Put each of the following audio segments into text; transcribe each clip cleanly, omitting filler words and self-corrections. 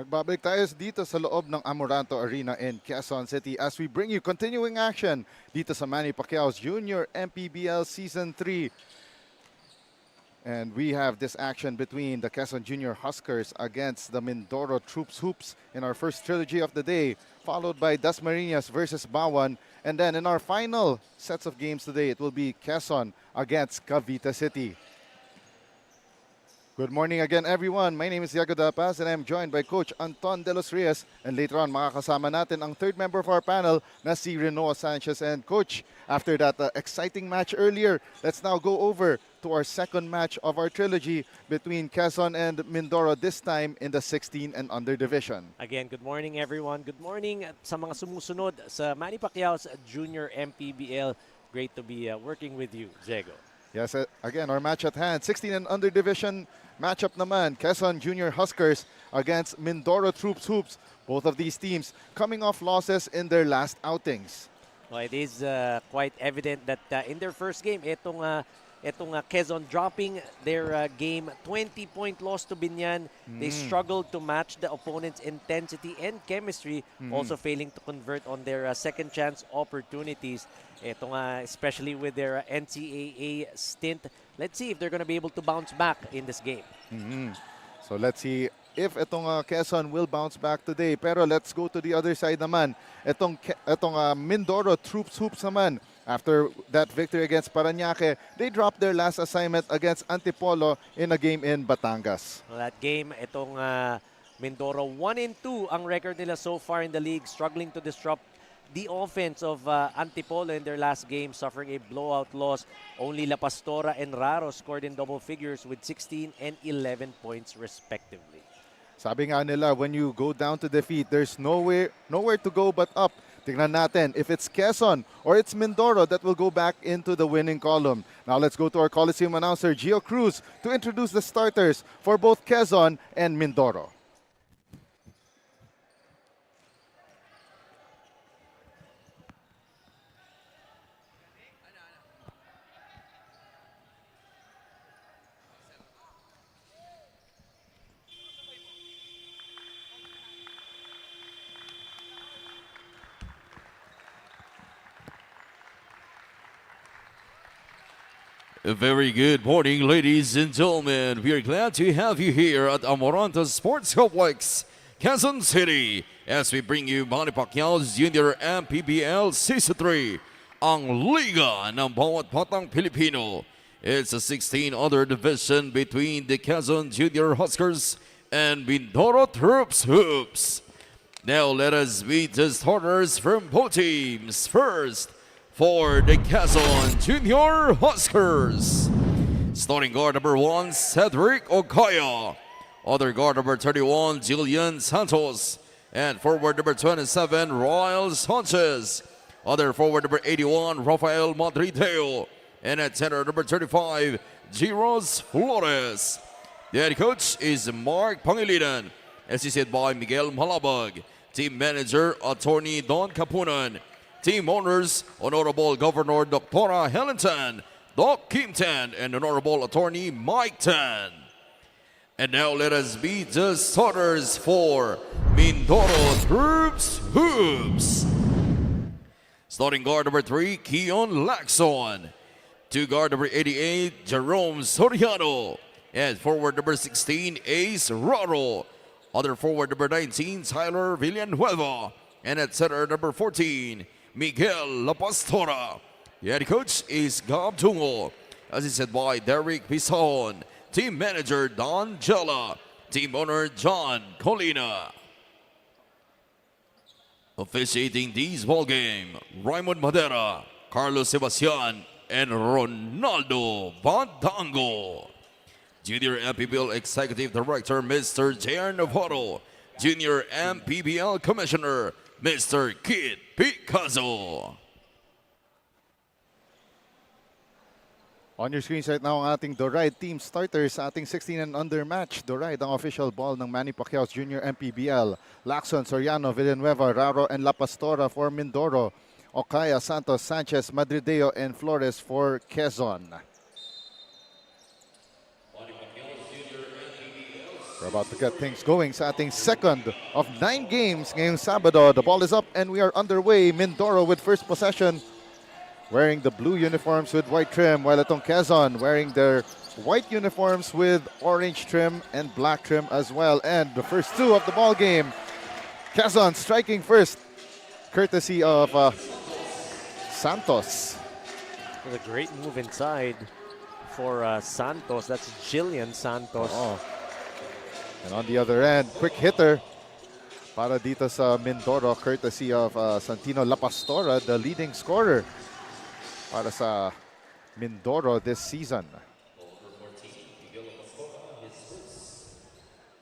Nagbabalik tayo dito sa loob ng Amoranto Arena in Quezon City as we bring you continuing action dito sa Manny Pacquiao's Junior MPBL Season 3. And we have this action between the Quezon Junior Huskers against the Mindoro Troops Hoops in our first trilogy of the day, followed by Dasmariñas versus Bawan. And then in our final sets of games today, it will be Quezon against Cavite City. Good morning again, everyone. My name is Yago Dapas and I'm joined by Coach Anton De Los Reyes. And later on, makakasama natin ang third member of our panel na si Renoa Sanchez. And Coach, after that exciting match earlier, let's now go over to our second match of our trilogy between Quezon and Mindoro, this time in the 16 and under division. Again, good morning everyone. Good morning sa mga sumusunod sa Manny Pacquiao's Junior MPBL. Great to be working with you, Diego. Yes, again, our match at hand, 16 and under division matchup naman, Quezon Junior Huskers against Mindoro Troops Hoops. Both of these teams coming off losses in their last outings. Well, it is quite evident that in their first game, itong Quezon dropping their game, 20-point loss to Binyan. They struggled to match the opponent's intensity and chemistry, also failing to convert on their second chance opportunities. Ito nga, especially with their NCAA stint. Let's see if they're going to be able to bounce back in this game. So let's see if itong Quezon will bounce back today. Pero let's go to the other side naman. Itong Mindoro Troops Hoops naman. After that victory against Parañaque, they dropped their last assignment against Antipolo in a game in Batangas. Well, that game, itong Mindoro 1-2 ang record nila so far in the league, struggling to disrupt the offense of Antipolo in their last game, suffering a blowout loss. Only La Pastora and Raro scored in double figures with 16 and 11 points respectively. Sabi nga nila, when you go down to defeat, there's nowhere to go but up. Tingnan natin if it's Quezon or it's Mindoro that will go back into the winning column. Now let's go to our Coliseum announcer, Gio Cruz, to introduce the starters for both Quezon and Mindoro. A very good morning, ladies and gentlemen. We are glad to have you here at Amoranto Sports Complex, Quezon City, as we bring you Manny Pacquiao's Junior MPBL Season 3, ang Liga ng Bawat Batang Pilipino. It's a 16 other division between the Quezon Junior Huskers and Mindoro Troops Hoops. Now let us meet the starters from both teams. First, for the Quezon Junior Huskers, starting guard number 1, Cedric Ocoyo. Other guard number 31, Jillian Santos. And forward number 27, Royal Sanchez. Other forward number 81, Rafael Madrideo. And at center number 35, Giros Flores. The head coach is Mark Pangilinan, assisted by Miguel Malabag. Team manager, attorney Don Capunan. Team owners, Honorable Governor Dr. Helen Tan, Doc Kim Tan, and Honorable Attorney Mike Tan. And now let us meet the starters for Mindoro Troops Hoops. Starting guard number 3, Keon Lacson. To guard number 88, Jerome Soriano. And forward number 16, Ace Raro. Other forward number 19, Tyler Villanueva. And at center number 14, Miguel La Pastora. The head coach is Gab Tungo, assisted by Derek Pison. Team manager Don Jella. Team owner John Colina. Officiating this ball game, Raymond Madera, Carlos Sebastian, and Ronaldo Bandango. Junior MPBL Executive Director Mr. J.R. Navarro. Junior MPBL Commissioner Mr. Kid Picasso. On your screens right now ang ating Doride team starters sa ating 16 and under match. Doride ang official ball ng Manny Pacquiao's Junior MPBL. Lacson, Soriano, Villanueva, Raro, and La Pastora for Mindoro. Ocaya, Santos, Sanchez, Madrideo, and Flores for Quezon. We're about to get things going sa ating second of 9 games ngayong Sabado. The ball is up and we are underway. Mindoro with first possession, wearing the blue uniforms with white trim, while itong Quezon wearing their white uniforms with orange trim and black trim as well. And the first 2 of the ball game, Quezon striking first, courtesy of Santos. With a great move inside for Santos. That's Jillian Santos. Oh. And on the other end, quick hitter para dito sa Mindoro, courtesy of Santino La Pastora, the leading scorer para sa Mindoro this season.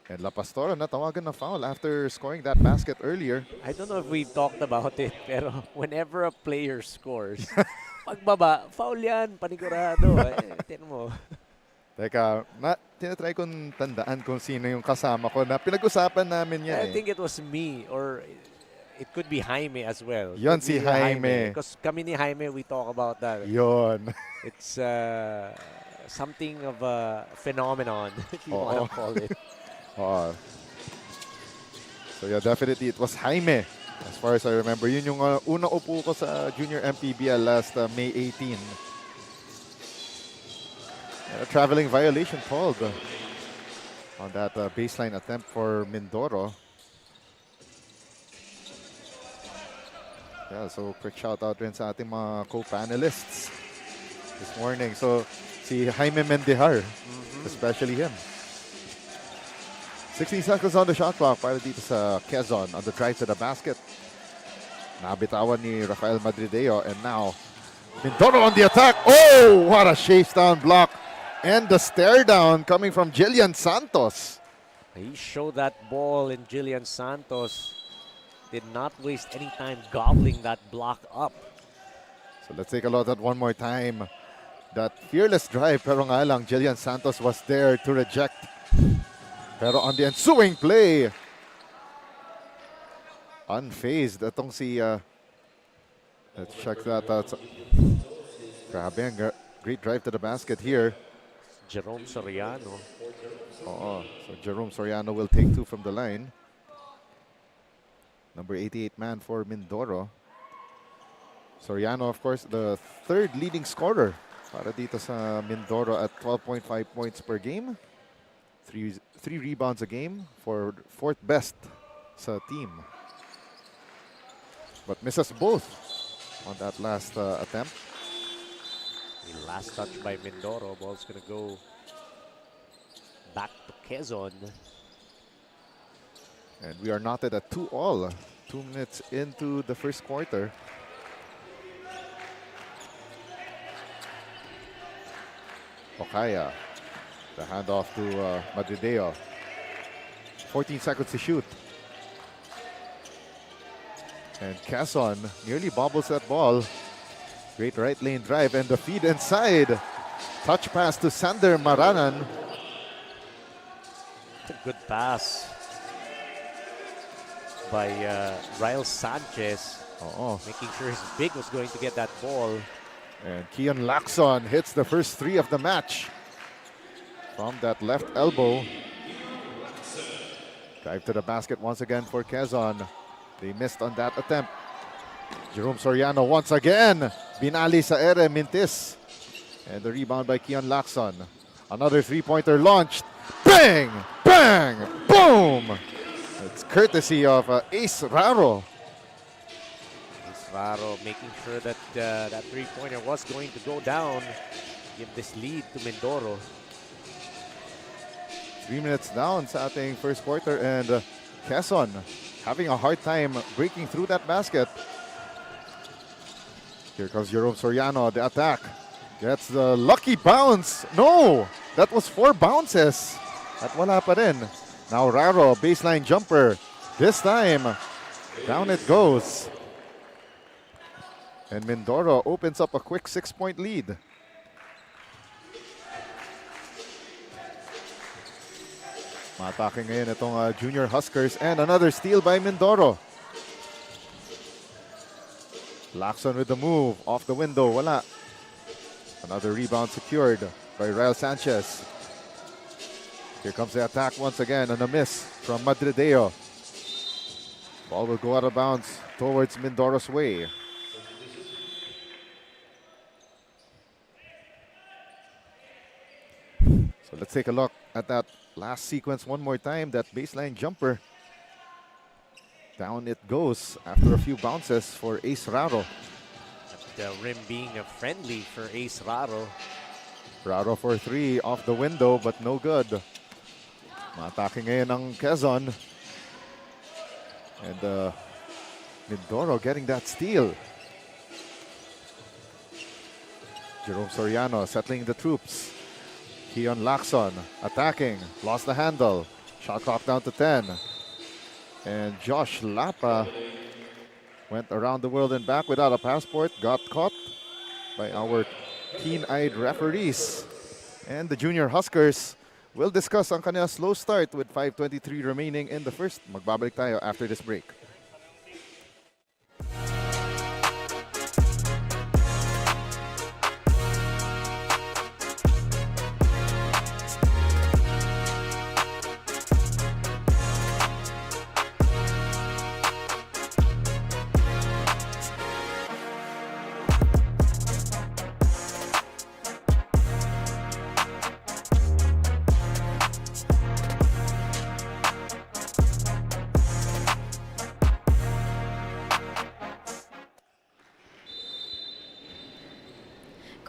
And La Pastora natawagan na foul after scoring that basket earlier. I don't know if we've talked about it, pero whenever a player scores, pagbaba, foul yan, panigurado. Tiyan mo. Teka, tinatry kong tandaan kung sino yung kasama ko na pinag-usapan namin yan. I think it was me, or it could be Jaime as well. Yon Could si be Jaime. Because kami ni Jaime, we talk about that. Yon. It's something of a phenomenon, if you want to call it. Oh. So yeah, definitely it was Jaime. As far as I remember, yun yung unang upo ko sa Junior MPBL last May 18. A traveling violation called on that baseline attempt for Mindoro. Yeah, so quick shout out rin sa ating mga co-panelists this morning. So si Jaime Mendihar, especially him. 16 seconds on the shot clock para dito sa Quezon on the drive to the basket. Nabitawan ni Rafael Madrideo, and now Mindoro on the attack. Oh, what a chase down block. And the stare down coming from Jillian Santos. He showed that ball, and Jillian Santos did not waste any time gobbling that block up. So let's take a look at that one more time. That fearless drive, pero nga lang, Jillian Santos was there to reject. Pero on the ensuing play, unfazed itong si, let's check that out. Grabe, ang great drive to the basket here. Jerome Soriano. So Jerome Soriano will take 2 from the line. Number 88 man for Mindoro. Soriano, of course, the 3rd leading scorer para dito sa Mindoro at 12.5 points per game. 3 rebounds a game, for 4th best sa team. But misses both on that last attempt. The last touch by Mindoro. Ball's going to go back to Quezon. And we are knotted at 2-all. 2 minutes into the first quarter. Okaya. The handoff to Madrideo. 14 seconds to shoot. And Quezon nearly bobbles that ball. Great right lane drive and the feed inside. Touch pass to Sander Maranan. It's a good pass by Ryle Sanchez. Making sure his big was going to get that ball. And Keon Lacson hits the first 3 of the match. From that left elbow. Drive to the basket once again for Quezon. They missed on that attempt. Jerome Soriano once again. Binali sa ere, Mintis. And the rebound by Keon Lacson. Another 3-pointer launched. Bang! Bang! Boom! It's courtesy of Ace Raro. Ace Raro making sure that that 3-pointer was going to go down. Give this lead to Mindoro. 3 minutes down sa ating first quarter, and Quezon having a hard time breaking through that basket. Here comes Jerome Soriano, the attack. Gets the lucky bounce. No! That was 4 bounces. At wala pa rin. Now Raro, baseline jumper. This time, down it goes. And Mindoro opens up a quick 6-point lead. Matake ngayon itong Junior Huskers, and another steal by Mindoro. Lacson with the move, off the window, wala. Another rebound secured by Ryle Sanchez. Here comes the attack once again, and a miss from Madrideo. Ball will go out of bounds towards Mindoro's way. So let's take a look at that last sequence one more time. That baseline jumper. Down it goes after a few bounces for Ace Raro. The rim being friendly for Ace Raro. Raro for 3 off the window but no good. Matake ngayon ang Quezon. And Mindoro getting that steal. Jerome Soriano settling the troops. Keon Lacson attacking, lost the handle. Shot clock down to 10. And Josh Lapa went around the world and back without a passport. Got caught by our keen-eyed referees. And the junior Huskers will discuss ang kanilang slow start with 5:23 remaining in the first. Magbabalik tayo after this break.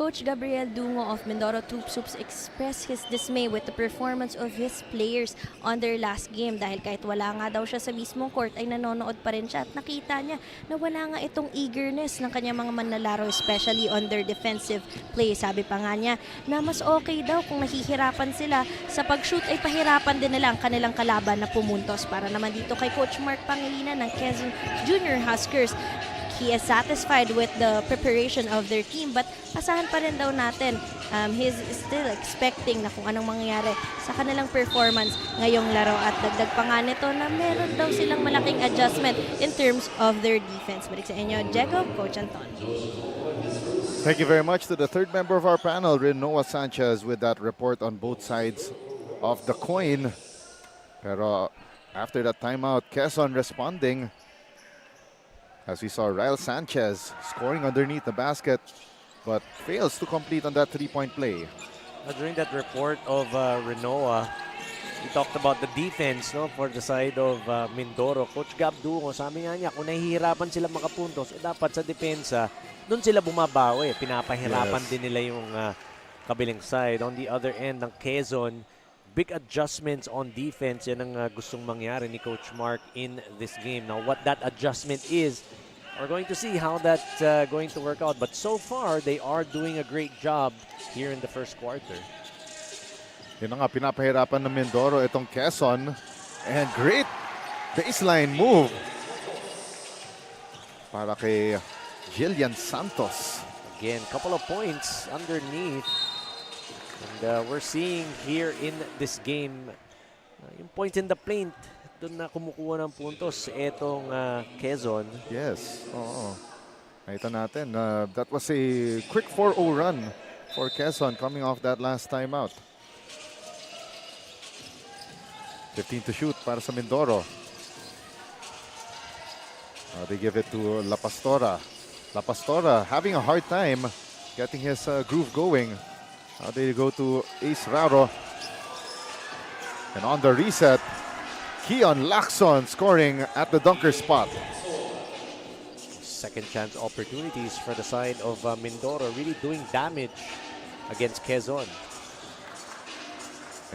Coach Gabriel Dungo of Mindoro Soups expressed his dismay with the performance of his players on their last game dahil kahit wala nga daw siya sa mismong court ay nanonood pa rin siya at nakita niya na wala nga itong eagerness ng kanyang mga manlalaro, especially on their defensive play. Sabi pa nga niya na mas okay daw kung nahihirapan sila sa pag-shoot ay pahirapan din nila ang kanilang kalaban na pumuntos. Para naman dito kay Coach Mark Pangilinan ng Quezon Junior Huskers, he is satisfied with the preparation of their team but asahan pa rin daw natin. He's still expecting na kung anong mangyayari sa kanilang performance ngayong laro at dagdag pa nga nito na meron daw silang malaking adjustment in terms of their defense. Balik sa inyo, Jacob, Coach Anton. Thank you very much to the third member of our panel, Renoa Sanchez, with that report on both sides of the coin. Pero after that timeout, Quezon responding. As we saw Ryle Sanchez scoring underneath the basket, but fails to complete on that three-point play. During that report of Renoa, he talked about the defense, no, for the side of Mindoro. Coach Gab Dungo, sabi nga niya, kung nahihirapan sila makapuntos, dapat sa depensa, doon sila bumabawi. Pinapahirapan din nila yung kabilang side. On the other end ng Quezon, big adjustments on defense. Yan ang gustong mangyari ni Coach Mark in this game. Now, what that adjustment is, we're going to see how that's going to work out. But so far, they are doing a great job here in the first quarter. Yun na nga, pinapahirapan ng Mindoro itong Quezon. And great baseline move para kay Jillian Santos. Again, couple of points underneath. And we're seeing here in this game, yung points in the paint, doon na kumukuha ng puntos etong Quezon. Yes, oo. Nakita natin, that was a quick 4-0 run for Quezon coming off that last timeout. 15 to shoot para sa Mindoro. They give it to La Pastora. La Pastora having a hard time getting his groove going. They go to Ace Raro. And on the reset, Keon Lacson scoring at the dunker spot. Second chance opportunities for the side of Mindoro, really doing damage against Quezon.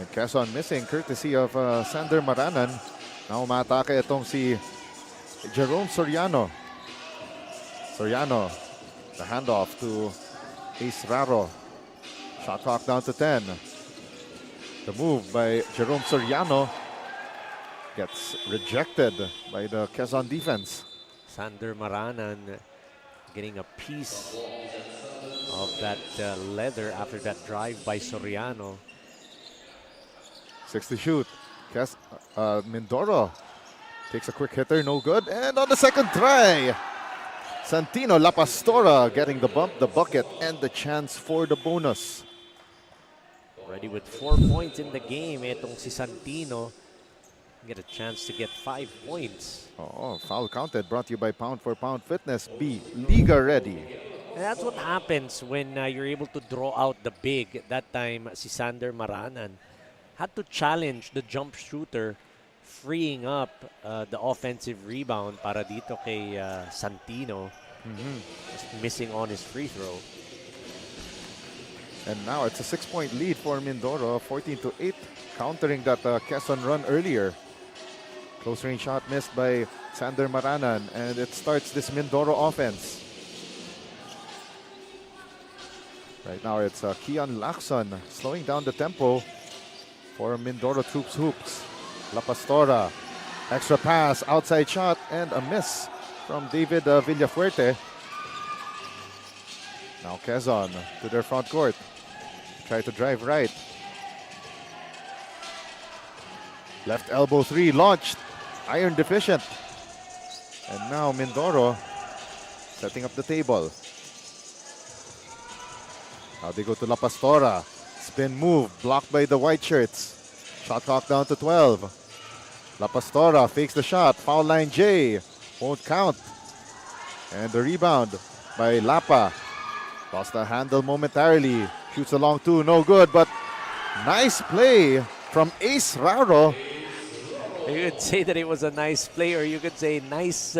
And Quezon missing courtesy of Sander Maranan. Now umatake itong si Jerome Soriano. Soriano, the handoff to Ace Raro. Shot clock down to 10. The move by Jerome Soriano gets rejected by the Quezon defense. Sander Maranan getting a piece of that leather after that drive by Soriano. 6 to shoot. Mindoro takes a quick hitter, no good. And on the second try, Santino La Pastora getting the bump, the bucket, and the chance for the bonus. Already with 4 points in the game, itong si Santino get a chance to get 5 points. Oh, foul counted. Brought to you by Pound for Pound Fitness. Be Liga ready. And that's what happens when you're able to draw out the big. That time, si Sander Maranan had to challenge the jump shooter, freeing up the offensive rebound para dito kay Santino. Just missing on his free throw. And now it's a 6-point lead for Mindoro, 14-8, countering that Quezon run earlier. Close range shot missed by Sander Maranan, and it starts this Mindoro offense. Right now it's Kian Lacson slowing down the tempo for Mindoro Troops Hoops. La Pastora, extra pass, outside shot, and a miss from David Villafuerte. Now Quezon to their front court. Try to drive right. Left elbow three launched. Iron deficient. And now Mindoro setting up the table. Now they go to La Pastora. Spin move blocked by the white shirts. Shot clock down to 12. La Pastora fakes the shot. Foul line J. Won't count. And the rebound by Lapa. Lost the handle momentarily. Shoots a long two. No good, but nice play from Ace Raro. You could say that it was a nice play, or you could say nice...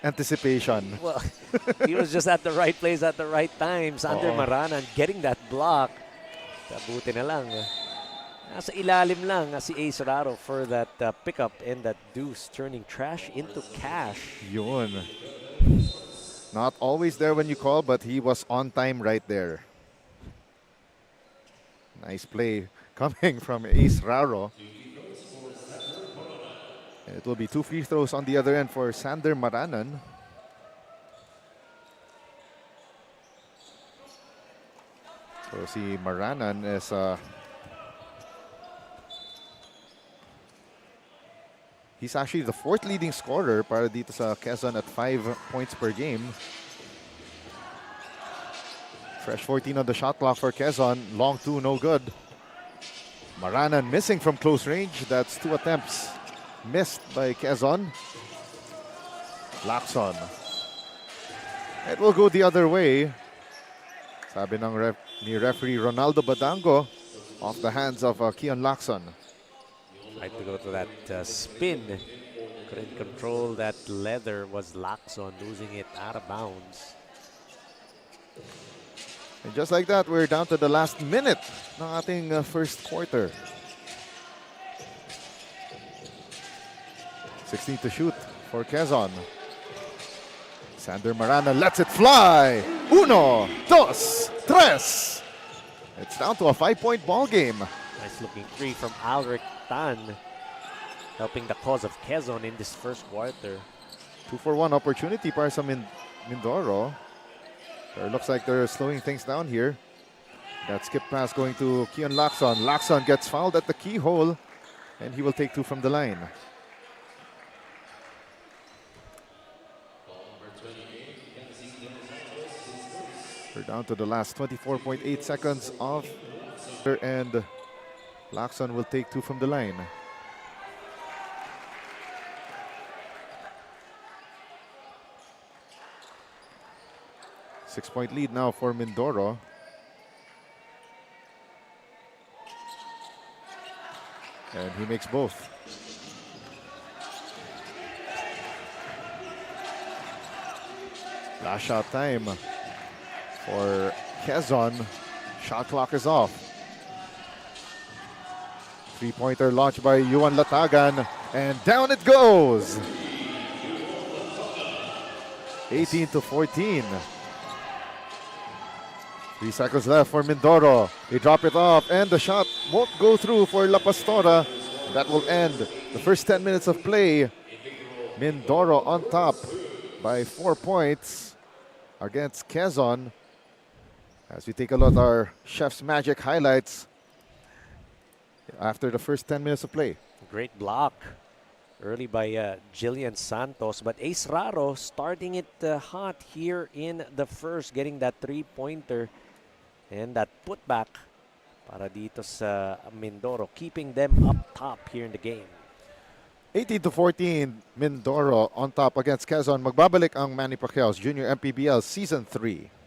Anticipation. well, he was just at the right place at the right time. Sander Maranan getting that block. Tabuti na lang. Nasa ilalim lang si Ace Raro for that pickup and that deuce, turning trash into cash. Yun. Not always there when you call, but he was on time right there. Nice play coming from Ace Raro. And it will be 2 free throws on the other end for Sander Maranan. So si Maranan is he's actually the 4th leading scorer para dito sa Quezon at 5 points per game. Fresh 14 on the shot clock for Quezon. Long two, no good. Maranan missing from close range. That's 2 attempts missed by Quezon. Lacson. It will go the other way. Sabi ng ni referee Ronaldo Badango, off the hands of Kian Lacson. Tried to go to that spin. Couldn't control that leather. Was Lacson losing it out of bounds. And just like that, we're down to the last minute ng ating first quarter. 16 to shoot for Quezon. Sander Marana lets it fly. Uno, dos, tres. It's down to a 5-point ball game. Nice looking three from Alric Tan, helping the cause of Quezon in this first quarter. 2-for-1 opportunity para sa Mindoro. It looks like they're slowing things down here. That skip pass going to Kian Lacson. Lacson gets fouled at the keyhole, and he will take 2 from the line. We're down to the last 24.8 seconds of, and Lacson will take 2 from the line. Six-point lead now for Mindoro. And he makes both. Last shot time for Quezon. Shot clock is off. Three-pointer launched by Yuan Latagan, and down it goes. 18 to 14. 3 seconds left for Mindoro. They drop it off, and the shot won't go through for La Pastora. That will end the first 10 minutes of play. Mindoro on top by 4 points against Quezon. As we take a look at our Chef's Magic highlights after the first 10 minutes of play. Great block early by Jillian Santos, but Ace Raro starting it hot here in the first, getting that three-pointer and that putback para dito sa Mindoro, keeping them up top here in the game. 18-14, Mindoro on top against Quezon. Magbabalik ang Manny Pacquiao's Junior MPBL Season 3.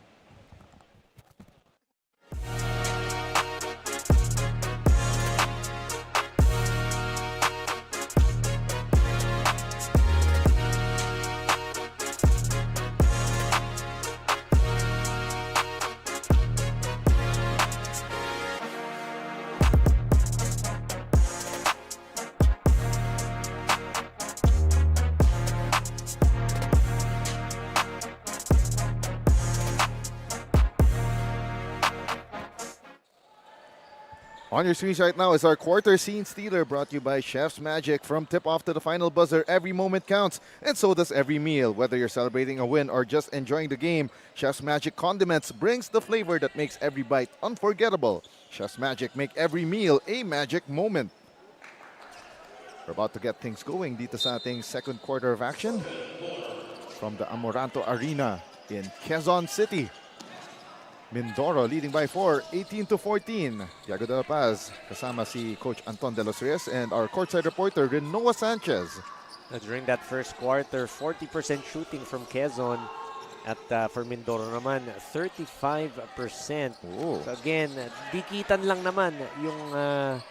On your screens right now is our quarter scene stealer, brought to you by Chef's Magic. From tip-off to the final buzzer, every moment counts, and so does every meal. Whether you're celebrating a win or just enjoying the game, Chef's Magic Condiments brings the flavor that makes every bite unforgettable. Chef's Magic, make every meal a magic moment. We're about to get things going dito sa ating second quarter of action from the AMORANTO Arena in Quezon City. Mindoro leading by 4, 18-14. Diago de la Paz kasama si Coach Anton de los Reyes and our courtside reporter Renoa Sanchez. During that first quarter, 40% shooting from Quezon. At for Mindoro naman, 35%. Ooh. So again, dikitan lang naman yung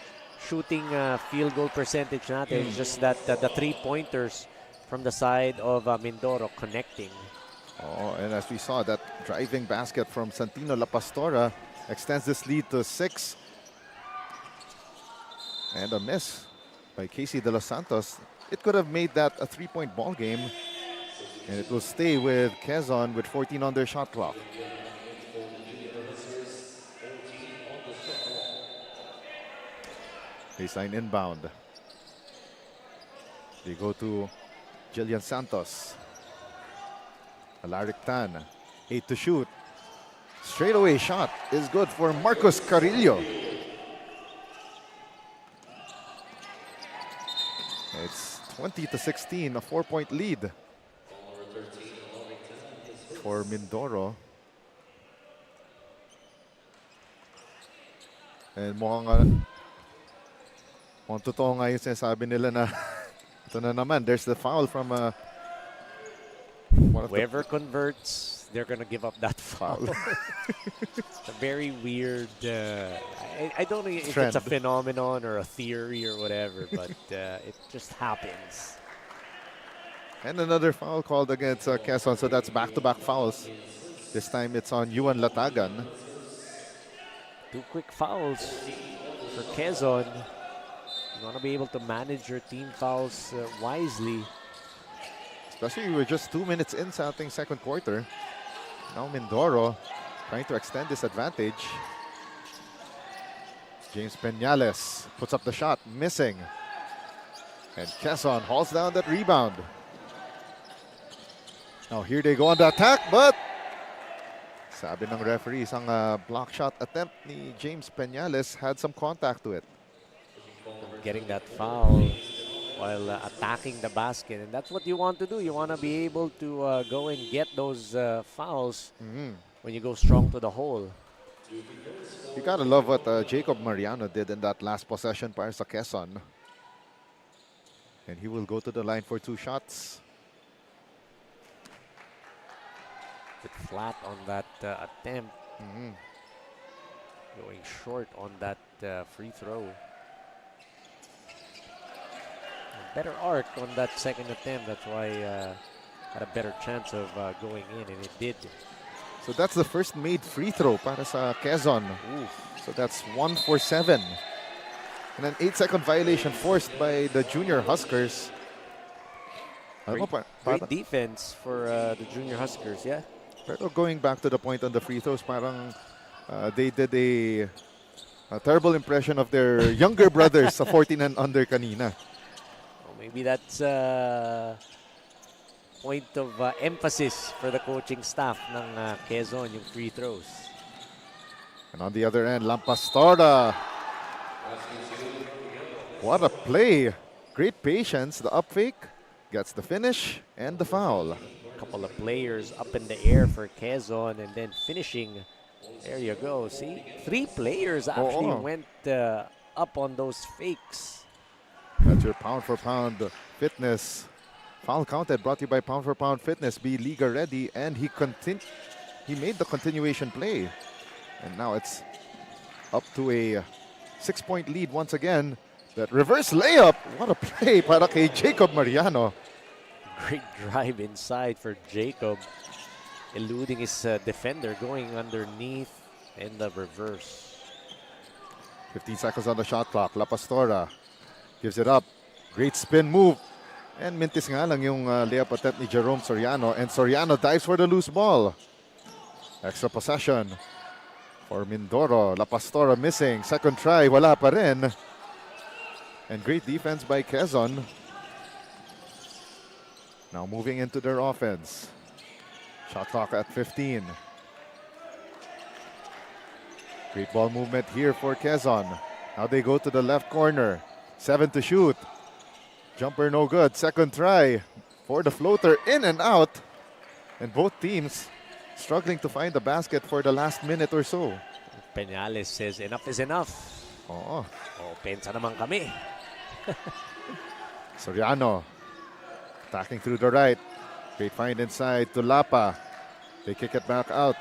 shooting field goal percentage natin. Just that the three-pointers from the side of Mindoro connecting. Oh, and as we saw, that driving basket from Santino La Pastora extends this lead to 6. And a miss by Casey De Los Santos. It could have made that a three-point ball game. And it will stay with Quezon with 14 on their shot clock. Baseline inbound. They go to Jillian Santos. Alaric Tan, 8 to shoot. Straightaway shot is good for Marcos Carrillo. It's 20-16, a 4-point lead for Mindoro. And mukhang totoo nga yung sinasabi nila na ito na naman, there's the foul from Whoever converts, they're gonna give up that foul. It's a very weird. I don't know if it's a phenomenon or a theory or whatever, but it just happens. And another foul called against Quezon, so that's back-to-back fouls. This time it's on Yuan Latagan. 2 quick fouls for Quezon. You want to be able to manage your team fouls wisely. Especially we're just 2 minutes in sa ating second quarter. Now Mindoro trying to extend this advantage. James Peñales puts up the shot, missing. And Quezon hauls down that rebound. Now here they go on the attack, but sabi ng referee, isang block shot attempt ni James Peñales had some contact to it. Getting that foul while attacking the basket, and that's what you want to do. You want to be able to go and get those fouls when you go strong to the hole. You gotta love what Jacob Mariano did in that last possession para sa Quezon. And he will go to the line for 2 shots. Bit flat on that attempt. Going short on that free throw. Better arc on that second attempt. That's why had a better chance of going in, and it did. So that's the first made free throw para sa Quezon. So that's 1 for 7. And an 8-second violation forced by the junior Huskers. Great defense for the junior Huskers, yeah. Pero going back to the point on the free throws, parang they did a terrible impression of their younger brothers sa 14 and under kanina. Maybe that's point of emphasis for the coaching staff ng Quezon, yung free throws. And on the other end, Lampastora. What a play. Great patience. The up fake gets the finish and the foul. A couple of players up in the air for Quezon, and then finishing There you go. See, 3 players actually Oo. went up on those fakes. That's your pound for pound fitness. Foul counted, brought to you by Pound for Pound Fitness. Be Liga ready, and he made the continuation play. And now it's up to a 6-point lead once again. That reverse layup, what a play para kay Jacob Mariano. Great drive inside for Jacob, eluding his defender, going underneath in the reverse. 15 seconds on the shot clock. La Pastora gives it up. Great spin move. And mintis nga lang yung layup attempt ni Jerome Soriano. And Soriano dives for the loose ball. Extra possession for Mindoro. La Pastora missing. Second try, wala pa rin. And great defense by Quezon. Now moving into their offense. Shot clock at 15. Great ball movement here for Quezon. Now they go to the left corner. 7 to shoot. Jumper no good. Second try for the floater. In and out. And both teams struggling to find the basket for the last minute or so. Peñales says enough is enough. Oo. Pensa naman kami. Soriano attacking through the right. Great find inside to Lapa. They kick it back out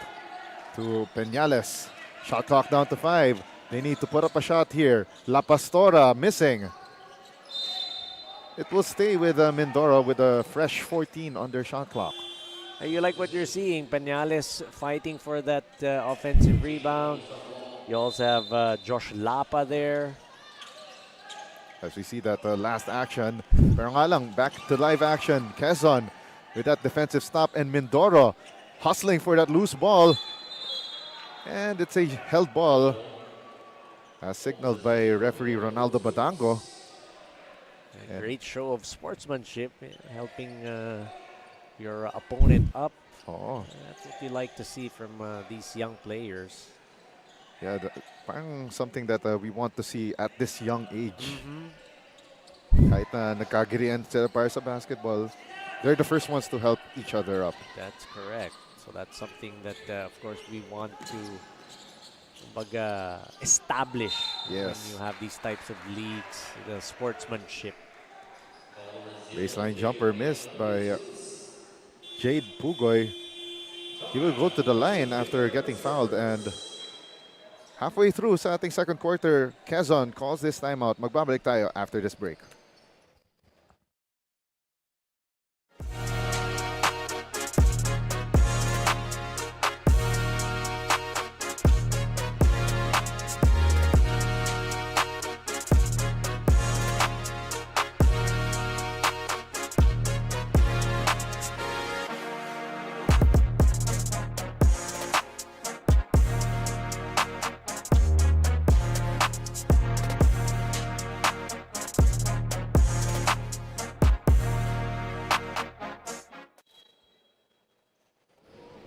to Peñales. Shot clock down to 5. They need to put up a shot here. La Pastora missing. It will stay with Mindoro with a fresh 14 on their shot clock. You like what you're seeing. Peñales fighting for that offensive rebound. You also have Josh Lapa there. As we see that last action. Pero nga lang, back to live action. Quezon with that defensive stop, and Mindoro hustling for that loose ball. And it's a held ball as signaled by referee Ronaldo Badango. A great show of sportsmanship, helping your opponent up. Oh, That's what you like to see from these young players. yeah, parang something that we want to see at this young age. Kahit na nagkagirian sila para sa basketball, they're the first ones to help each other up. That's correct. So that's something that, of course, we want to establish Yes. when you have these types of leagues, the sportsmanship. Baseline jumper missed by Jade Pugoy. He will go to the line after getting fouled, and halfway through sa ating second quarter, Quezon calls this timeout. Magbabalik tayo after this break.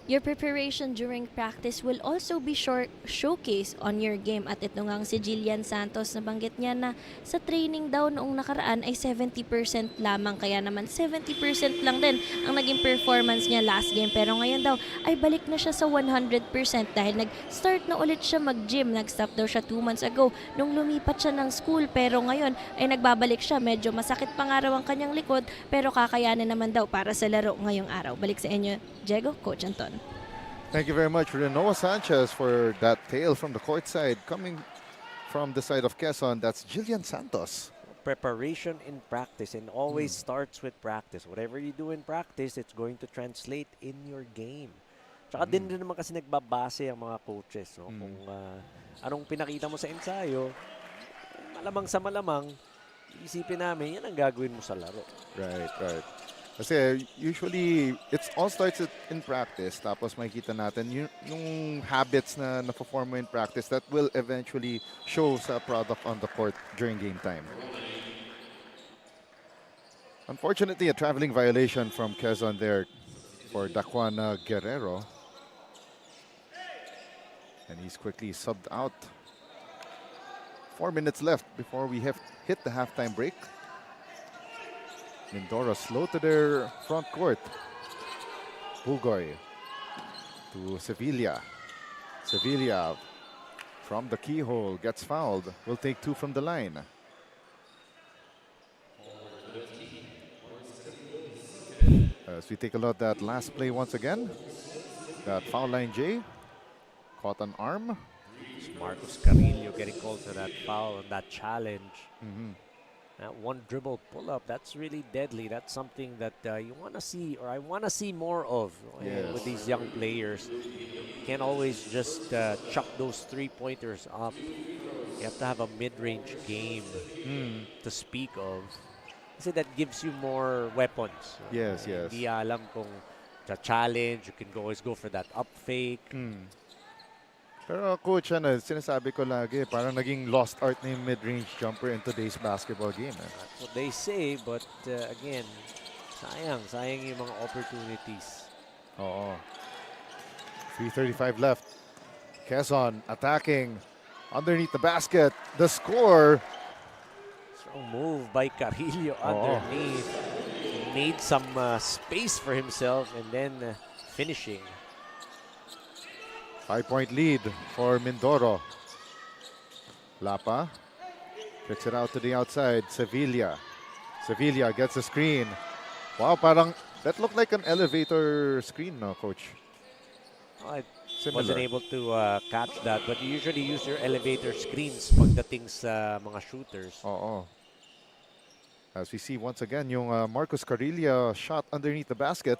Your preparation during practice will also be showcased on your game. At ito ngang si Jillian Santos, nabanggit niya na sa training daw noong nakaraan ay 70% lamang. Kaya naman 70% lang din ang naging performance niya last game. Pero ngayon daw ay balik na siya sa 100% dahil nag-start na ulit siya mag-gym. Nag-stop daw siya 2 months ago nung lumipat siya ng school. Pero ngayon ay nagbabalik siya. Medyo masakit pa nga raw ang kanyang likod pero kakayanin naman daw para sa laro ngayong araw. Balik sa inyo, Diego, Coach Anton. Thank you very much, Renoa Sanchez, for that tale from the court side. Coming from the side of Quezon, that's Jillian Santos. Preparation in practice, and always starts with practice. Whatever you do in practice, it's going to translate in your game. Tsaka din naman kasi nagbabase ang mga coaches. No? Kung anong pinakita mo sa ensayo, malamang sa malamang, isipin namin, yan ang gagawin mo sa laro. Right, right. Kasi usually, it all starts in practice. Tapos makikita natin yung habits na na-perform mo in practice that will eventually show sa product on the court during game time. Unfortunately, a traveling violation from Quezon there for Daquan Guerrero. And he's quickly subbed out. 4 minutes left before we have hit the halftime break. Mindoro slow to their front court. Pugoy to Sevilla. Sevilla from the keyhole gets fouled. Will take 2 from the line. As we take a look at that last play once again. That foul line J. Caught an arm. It's Marcos Carrillo getting called for that foul and that challenge. That one dribble pull-up, that's really deadly. That's something that you want to see, or I want to see more of with these young players. You can't always just chuck those three-pointers up. You have to have a mid-range game to speak of. Kasi that gives you more weapons. Yes. Hindi alam kung the challenge, you can always go for that up fake. Pero coach, sinasabi ko lagi, parang naging lost art na yung mid-range jumper in today's basketball game. That's what they say, but again, sayang yung mga opportunities. Oo. 3:35 left. Quezon attacking underneath the basket. The score. Strong move by Carrillo underneath. He made some space for himself and then finishing. 5-point lead for Mindoro. Lapa kicks it out to the outside. Sevilla gets a screen. Wow, parang that looked like an elevator screen, no, coach? I Similar. wasn't able to catch that, but you usually use your elevator screens pagdating sa mga shooters. Oo. As we see once again yung Marcos Carrillo shot underneath the basket.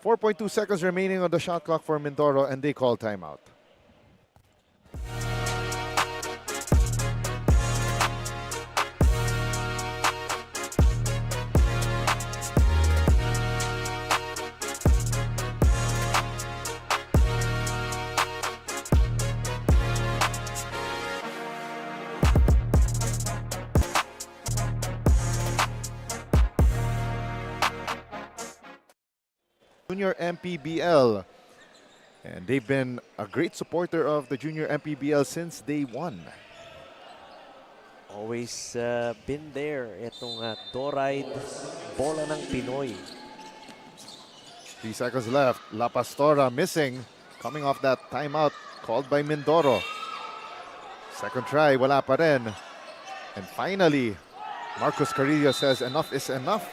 4.2 seconds remaining on the shot clock for Mindoro, and they call timeout. Junior MPBL, and they've been a great supporter of the Junior MPBL since day one. Always been there. Itong Doride Bola ng Pinoy. 3 seconds left. La Pastora missing, coming off that timeout called by Mindoro. Second try, wala pa rin. And finally, Marcos Carrillo says enough is enough.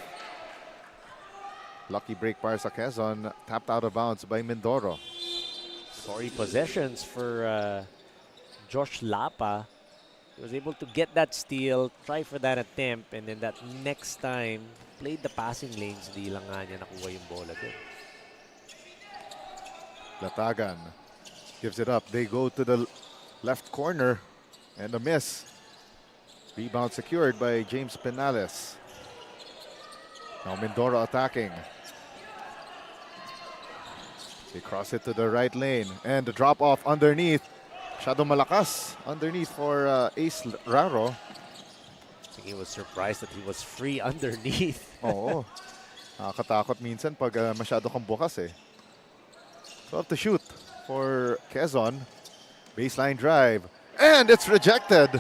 Lucky break para sa Quezon, tapped out of bounds by Mindoro. Sorry possessions for Josh Lapa. He was able to get that steal, try for that attempt, and then that next time, played the passing lanes, di lang nga niya nakuha yung bola doon. Latagan gives it up. They go to the left corner, and a miss. Rebound secured by James Penales. Now Mindoro attacking. They cross it to the right lane, and the drop off underneath. Shadow malakas underneath for Ace Raro. I think he was surprised that he was free underneath. Oo. Nakakatakot minsan pag masyado kang bukas eh. 12 to shoot for Quezon. Baseline drive. And it's rejected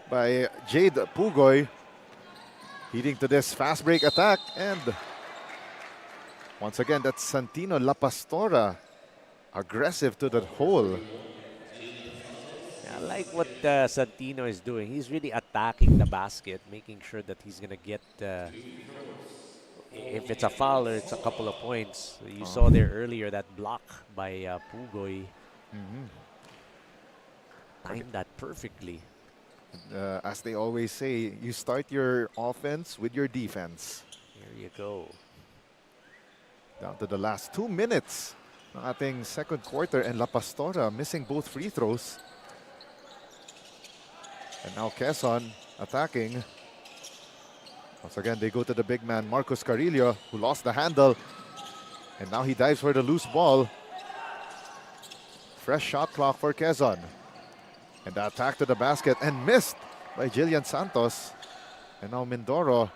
by Jade Pugoy. Leading to this fast break attack, and once again, that's Santino La Pastora, aggressive to the hole. I like what Santino is doing. He's really attacking the basket, making sure that he's going to get, if it's a foul or it's a couple of points. You saw there earlier that block by Pugoy. Timed that perfectly. As they always say, you start your offense with your defense. There you go. Down to the last 2 minutes ng ating second quarter, and La Pastora missing both free throws. And now Quezon attacking. Once again, they go to the big man, Marcos Carrillo, who lost the handle. And now he dives for the loose ball. Fresh shot clock for Quezon. And the attack to the basket, and missed by Jillian Santos. And now Mindoro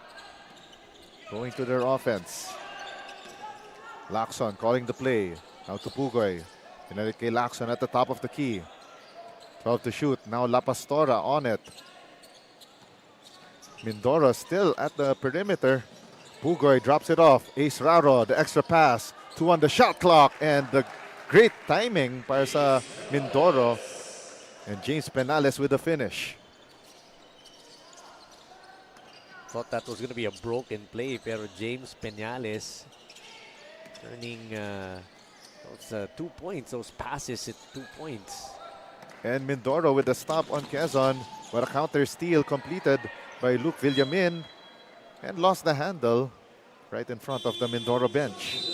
going to their offense. Lacson calling the play. Now to Pugoy. Pinalit kay Lacson at the top of the key. 12 to shoot. Now La Pastora on it. Mindoro still at the perimeter. Pugoy drops it off. Ace Raro, the extra pass. 2 on the shot clock. And the great timing para sa Mindoro. And James Penales with the finish. Thought that was going to be a broken play, pero James Penales turning those 2 points, those passes at 2 points. And Mindoro with the stop on Quezon, but a counter steal completed by Luke Villamin and lost the handle right in front of the Mindoro bench.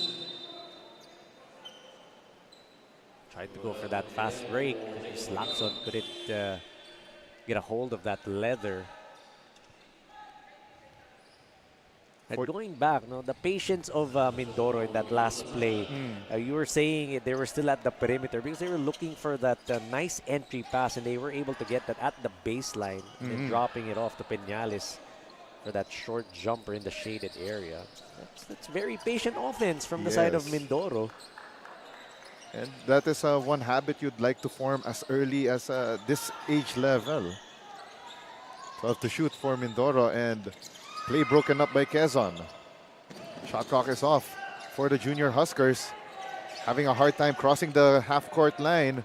Tried to go for that fast break. Slaxon couldn't get a hold of that leather. And going back, no, the patience of Mindoro in that last play, you were saying they were still at the perimeter because they were looking for that nice entry pass, and they were able to get that at the baseline and dropping it off to Penales for that short jumper in the shaded area. That's very patient offense from the side of Mindoro. And that is one habit you'd like to form as early as this age level. 12 to shoot for Mindoro, and play broken up by Quezon. Shot clock is off for the junior Huskers. Having a hard time crossing the half-court line.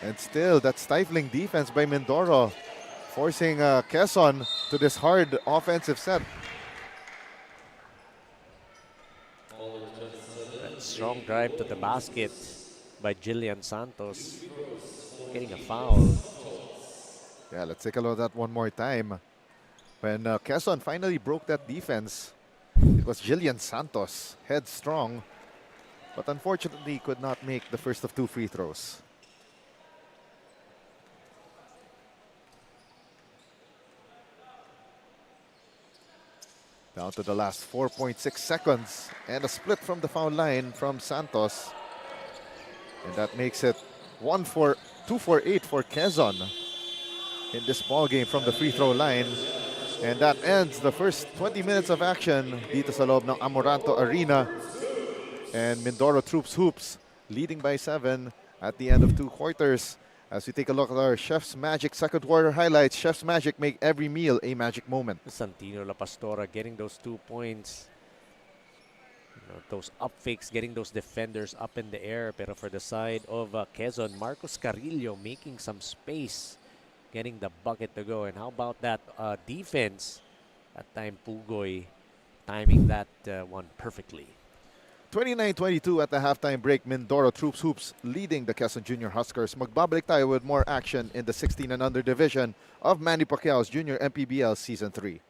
And still, that stifling defense by Mindoro, forcing Quezon to this hard offensive set. That strong drive to the basket by Jillian Santos, getting a foul. Yeah, let's take a look at that one more time. When Quezon finally broke that defense, it was Jillian Santos, headstrong, but unfortunately could not make the first of 2 free throws. Down to the last 4.6 seconds, and a split from the foul line from Santos. And that makes it 2 for 8 for Quezon in this ball game from the free throw line. And that ends the first 20 minutes of action dito sa loob ng Amoranto Arena. And Mindoro Troops Hoops leading by 7 at the end of 2 quarters. As we take a look at our Chef's Magic second quarter highlights, Chef's Magic make every meal a magic moment. Santino La Pastora getting those 2 points. You know, those up fakes, getting those defenders up in the air. Pero for the side of Quezon, Marcos Carrillo making some space, getting the bucket to go. And how about that defense? That time Pugoy timing that one perfectly. 29-22 at the halftime break. Mindoro Troops Hoops leading the Quezon Junior Huskers. Magbabalik tayo with more action in the 16 and under division of Manny Pacquiao's Junior MPBL Season 3.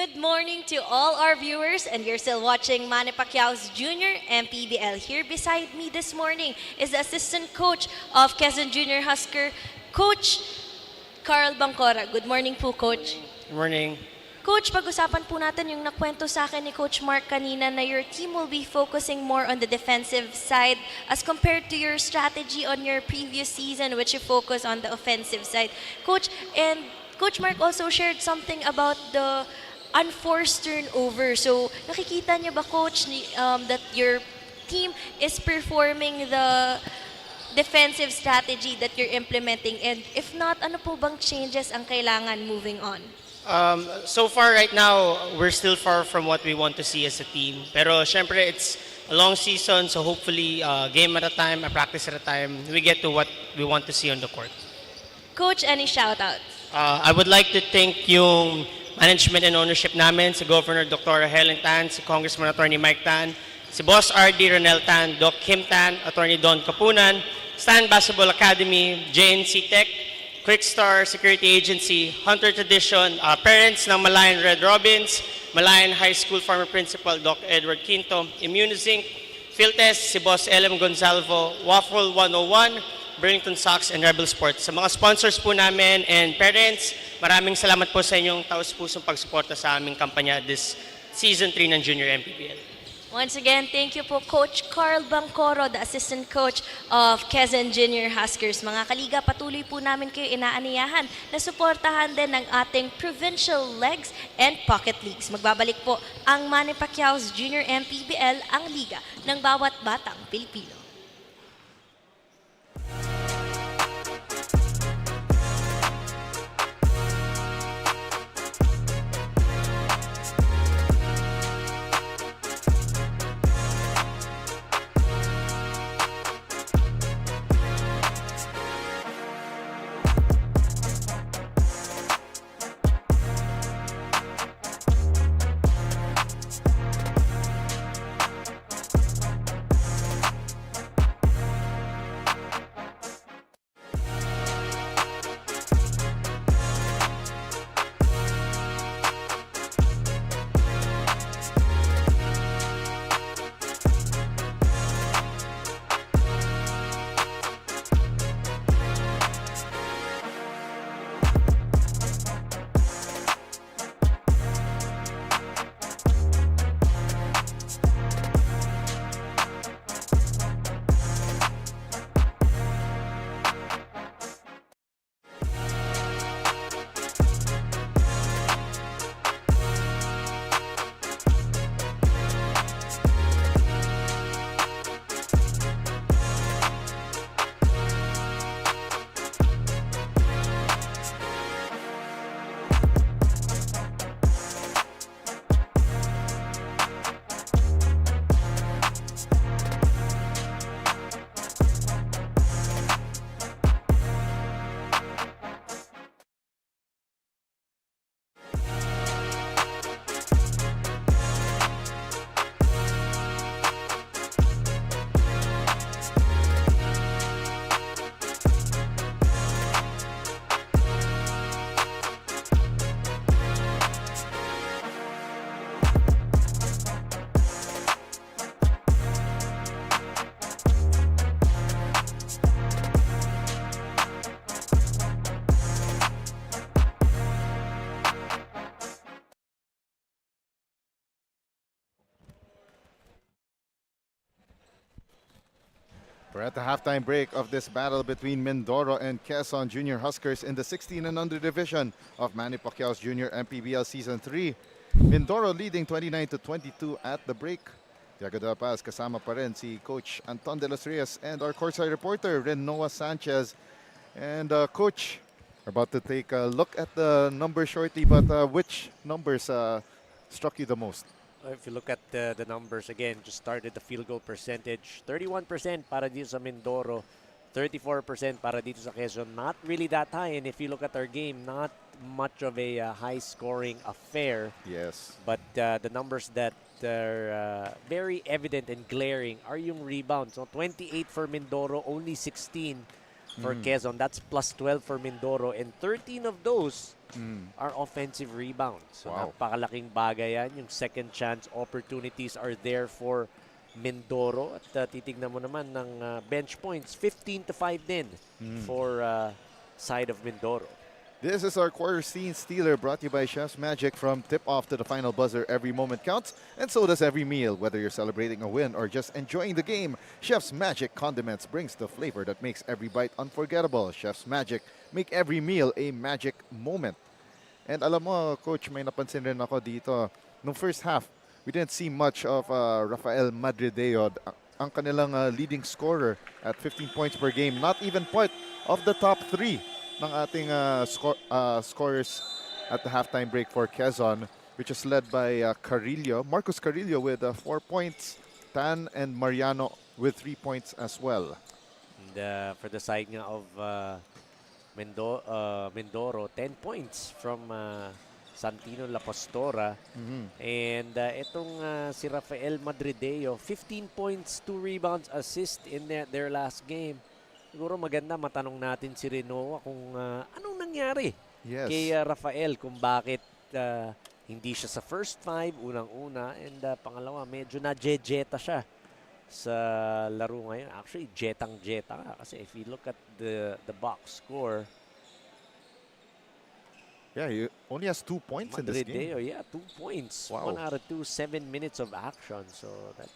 Good morning to all our viewers, and you're still watching Manny Pacquiao's Junior MPBL. Here beside me this morning is the assistant coach of Quezon Junior Husker, Coach Carl Bangcora. Good morning po, Coach. Good morning. Coach, pag-usapan po natin yung nakwento sa akin ni Coach Mark kanina na your team will be focusing more on the defensive side as compared to your strategy on your previous season, which you focus on the offensive side. Coach, and Coach Mark also shared something about the unforced turnover. So, nakikita niyo ba, Coach, that your team is performing the defensive strategy that you're implementing? And if not, ano po bang changes ang kailangan moving on? So far right now, we're still far from what we want to see as a team. Pero syempre, it's a long season, so hopefully, game at a time, a practice at a time, we get to what we want to see on the court. Coach, any shoutouts? I would like to thank yung management and ownership namin, si Governor Dr. Helen Tan, si Congressman Attorney Mike Tan, si Boss RD Ronel Tan, Doc Kim Tan, Attorney Don Kapunan, Stan Basketball Academy, JNC Tech, Quickstar Security Agency, Hunter Tradition, parents ng Malayan Red Robins, Malayan High School Former Principal Doc Edward Quinto, Immunizinc, Philtest, si Boss LM Gonzalvo, Waffle 101, Burlington Sox, and Rebel Sports. Sa mga sponsors po namin and parents, maraming salamat po sa inyong taus-pusong pagsuporta sa aming kampanya this Season 3 ng Junior MPBL. Once again, thank you po, Coach Carl Bangcoro, the assistant coach of Quezon Junior Huskers. Mga kaliga, patuloy po namin kayo inaaniyahan na suportahan din ng ating provincial legs and pocket leagues. Magbabalik po ang Manny Pacquiao's Junior MPBL, ang liga ng bawat batang Pilipino. We're at the halftime break of this battle between Mindoro and Quezon Junior Huskers in the 16 and under division of Manny Pacquiao's Junior MPBL Season 3. Mindoro leading 29-22 at the break. Tiago de la Paz kasama pa rin si Coach Anton de los Reyes and our courtside reporter Renoa Sanchez. And Coach, we're about to take a look at the numbers shortly, but which numbers struck you the most? If you look at the numbers again, just started the field goal percentage. 31% para dito sa Mindoro, 34% para dito sa Quezon. Not really that high. And if you look at our game, not much of a high-scoring affair. Yes. But the numbers that are very evident and glaring are yung rebounds. So 28 for Mindoro, only 16 for Quezon. That's plus 12 for Mindoro. And 13 of those are offensive rebounds. So Wow. napakalaking bagay yan. Yung second chance opportunities are there for Mindoro. At titignan mo naman ng bench points, 15-5 din for side of Mindoro. This is our quarter scene stealer brought to you by Chef's Magic. From tip-off to the final buzzer, every moment counts, and so does every meal. Whether you're celebrating a win or just enjoying the game, Chef's Magic Condiments brings the flavor that makes every bite unforgettable. Chef's Magic, make every meal a magic moment. And alam mo, Coach, may napansin rin ako dito. Nung first half, we didn't see much of Rafael Madrideo, ang kanilang leading scorer at 15 points per game. Not even part of the top 3 ng ating scorers at the halftime break for Quezon, which is led by Carrillo. Marcus Carrillo with 4 points, Tan and Mariano with 3 points as well. And for the side nga of Mindoro, 10 points from Santino La Pastora. And itong si Rafael Madrideo, 15 points, 2 rebounds, assist in their last game. Siguro maganda matanong natin si Renoa kung anong nangyari kay Rafael, kung bakit hindi siya sa first 5 unang-una, and pangalawa medyo na-jeta siya sa laro ngayon. Actually, jetang-jeta nga kasi if you look at the box score, yeah, he only has 2 points in this game. Madrideo, yeah, 2 points. Wow. 1 out of 2, 7 minutes of action. So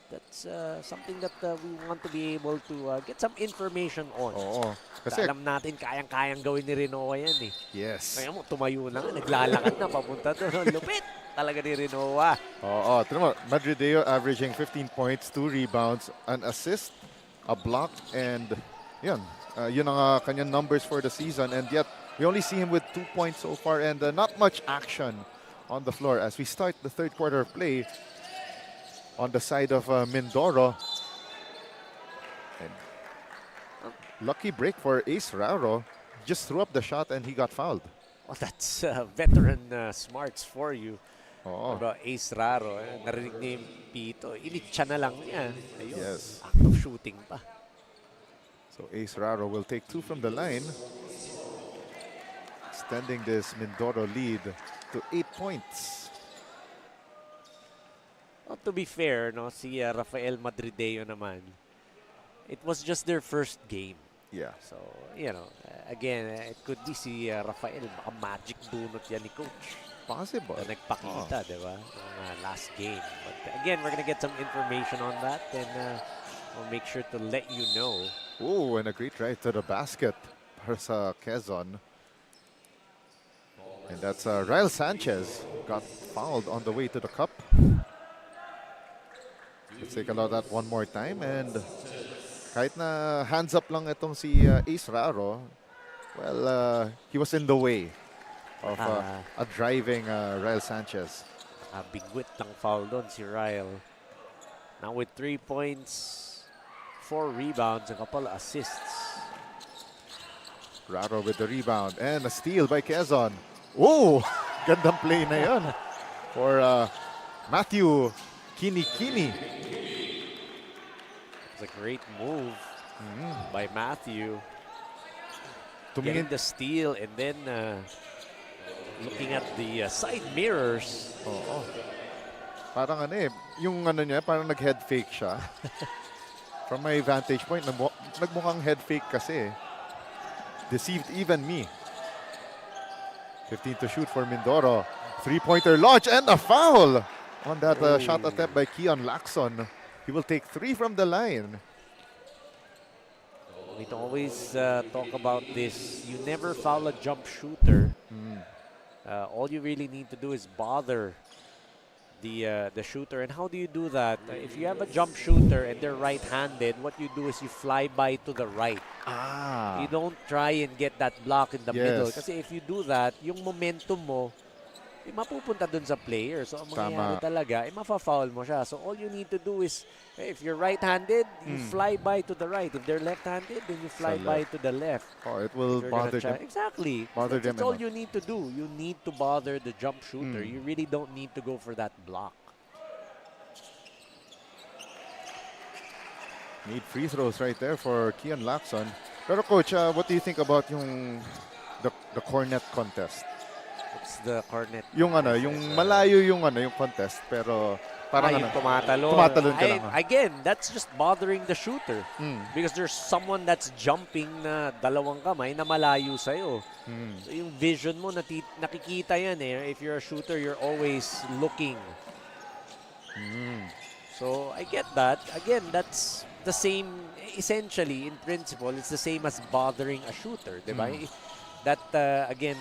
that's something that we want to be able to get some information on. Oo. Kasi alam natin kayang-kayang gawin ni Renoa yan eh. Yes. Kaya mo, tumayo na nga, naglalakad na papunta doon. Lupit talaga ni Renoa. Oo. Tignan mo, Madrideo averaging 15 points, 2 rebounds, an assist, a block, and yun. Yun ang kanyang numbers for the season. And yet, we only see him with 2 points so far and not much action on the floor as we start the third quarter of play on the side of Mindoro. And lucky break for Ace Raro. Just threw up the shot and he got fouled. Oh, that's veteran smarts for you. Oo. About Ace Raro. Narinig niya yung pito. Initcha na lang niya. Ayun. Yes. Act of shooting pa. So Ace Raro will take 2 from the line, extending this Mindoro lead to 8 points. Well, to be fair, no, si Rafael Madrideo naman, it was just their first game. Yeah. So, you know, again, it could be si Rafael, baka magic donut yan ni Coach. Possible. Na nagpakita, di ba? Ng last game. But again, we're gonna get some information on that and we'll make sure to let you know. Oh, and a great drive to the basket para sa Quezon. And that's Ryle Sanchez got fouled on the way to the cup. Let's take a look at that one more time. And kahit na hands up lang itong si Ace Raro, well, he was in the way of a driving Ryle Sanchez. Bigwit lang foul doon si Ryle. Now with 3 points, 4 rebounds, and a couple assists. Raro with the rebound and a steal by Quezon. Oh, gandang play na yun for Matthew Kini. It's a great move by Matthew. Tumingin Getting the steal and then looking at the side mirrors. Oo. Parang ano eh, yung ano niya, parang nag-head fake siya. From my vantage point, nagmukhang head fake kasi. Deceived even me. 15 to shoot for Mindoro. 3-pointer launch and a foul on that shot attempt by Keon Lacson. He will take 3 from the line. We always talk about this. You never foul a jump shooter. All you really need to do is bother the shooter. And how do you do that? If you have a jump shooter and they're right-handed, what you do is you fly by to the right. Ah. You don't try and get that block in the middle. Yes. Kasi if you do that, yung momentum mo, mapupunta dun sa player. So, ang mangyayari talaga, mafa-foul mo siya. So, all you need to do is, if you're right-handed, you fly by to the right. If they're left-handed, then you fly by to the left. Oh, it will bother them. Exactly. Bother them That's all enough. you need to do. You need to bother the jump shooter. You really don't need to go for that block. Need free throws right there for Keon Lacson. Pero coach, what do you think about yung the cornet contest? What's the cornet? Yung yung malayo yung yung contest, pero parang yung tumatalon. tumatalon ka lang. Again, that's just bothering the shooter. Mm. Because there's someone that's jumping na dalawang kamay na malayo sa'yo. So yung vision mo, nakikita yan eh. If you're a shooter, you're always looking. So I get that. Again, that's the same, essentially, in principle, it's the same as bothering a shooter, diba? That, again,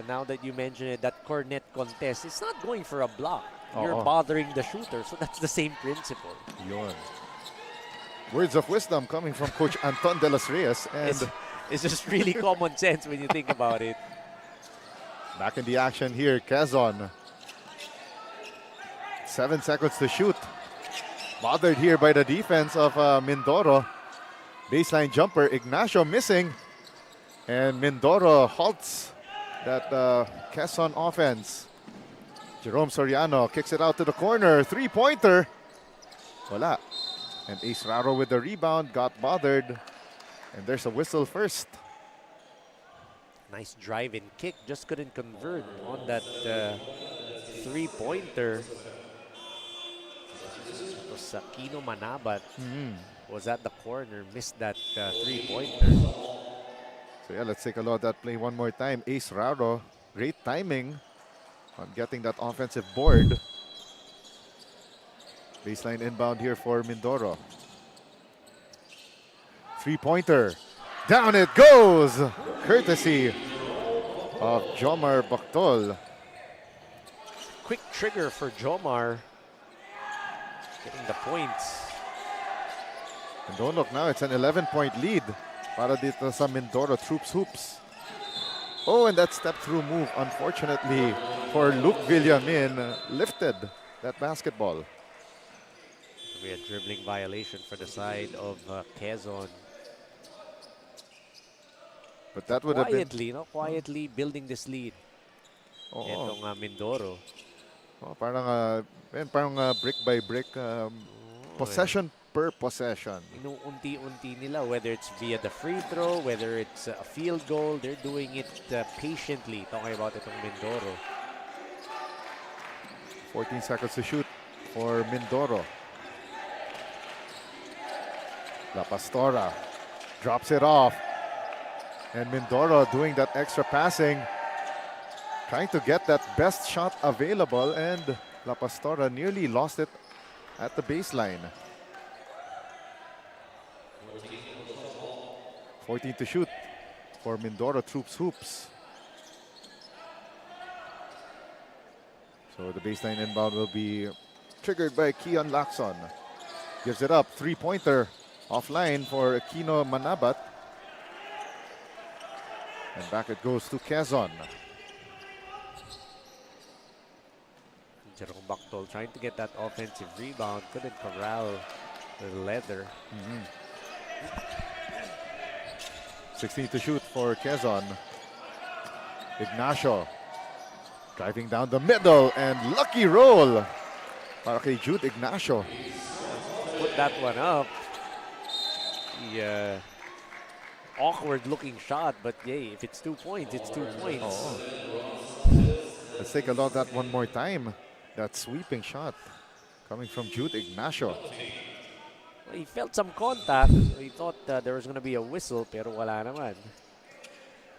now that you mention it, that cornet contest, it's not going for a block. You're bothering the shooter, so that's the same principle. Yun. Words of wisdom coming from Coach Anton de los Reyes. And It's just really common sense when you think about it. back in the action here, Quezon. 7 seconds to shoot. Bothered here by the defense of Mindoro. Baseline jumper, Ignacio missing. And Mindoro halts that Quezon offense. Jerome Soriano kicks it out to the corner. Three-pointer. Wala. And Ace Raro with the rebound got bothered. And there's a whistle first. Nice drive and kick. Just couldn't convert on that three-pointer. So Kino Manabat was at the corner. Missed that three-pointer. So yeah, let's take a look at that play one more time. Ace Raro, great timing on getting that offensive board. Baseline inbound here for Mindoro. Three-pointer. Down it goes! Courtesy of Jomar Bactol. Quick trigger for Jomar. Getting the points. And don't look now, it's an 11-point lead para dito sa Mindoro Troops Hoops. Oh, and that step-through move, unfortunately, for Luke Villamin, lifted that basketball. We had dribbling violation for the side of Quezon. But that would have been... Quietly building this lead. Itong Mindoro. Parang brick by brick, possession per possession. Inuunti-unti nila, whether it's via the free throw, whether it's a field goal, they're doing it patiently. Talking about itong Mindoro. 14 seconds to shoot for Mindoro. La Pastora drops it off. And Mindoro doing that extra passing, trying to get that best shot available, and La Pastora nearly lost it at the baseline. 14 to shoot for Mindoro Troops Hoops. So the baseline inbound will be triggered by Keon Lacson. Gives it up, three-pointer offline for Aquino Manabat. And back it goes to Quezon. Jerome Bactol trying to get that offensive rebound. Couldn't corral the leather. 16 to shoot for Quezon. Ignacio driving down the middle and lucky roll para kay Jude Ignacio. Put that one up. The awkward looking shot, but yay, if it's 2 points, it's 2 points. Let's take a look at that one more time. That sweeping shot coming from Jude Ignacio. Well, he felt some contact. He thought there was going to be a whistle, pero wala naman.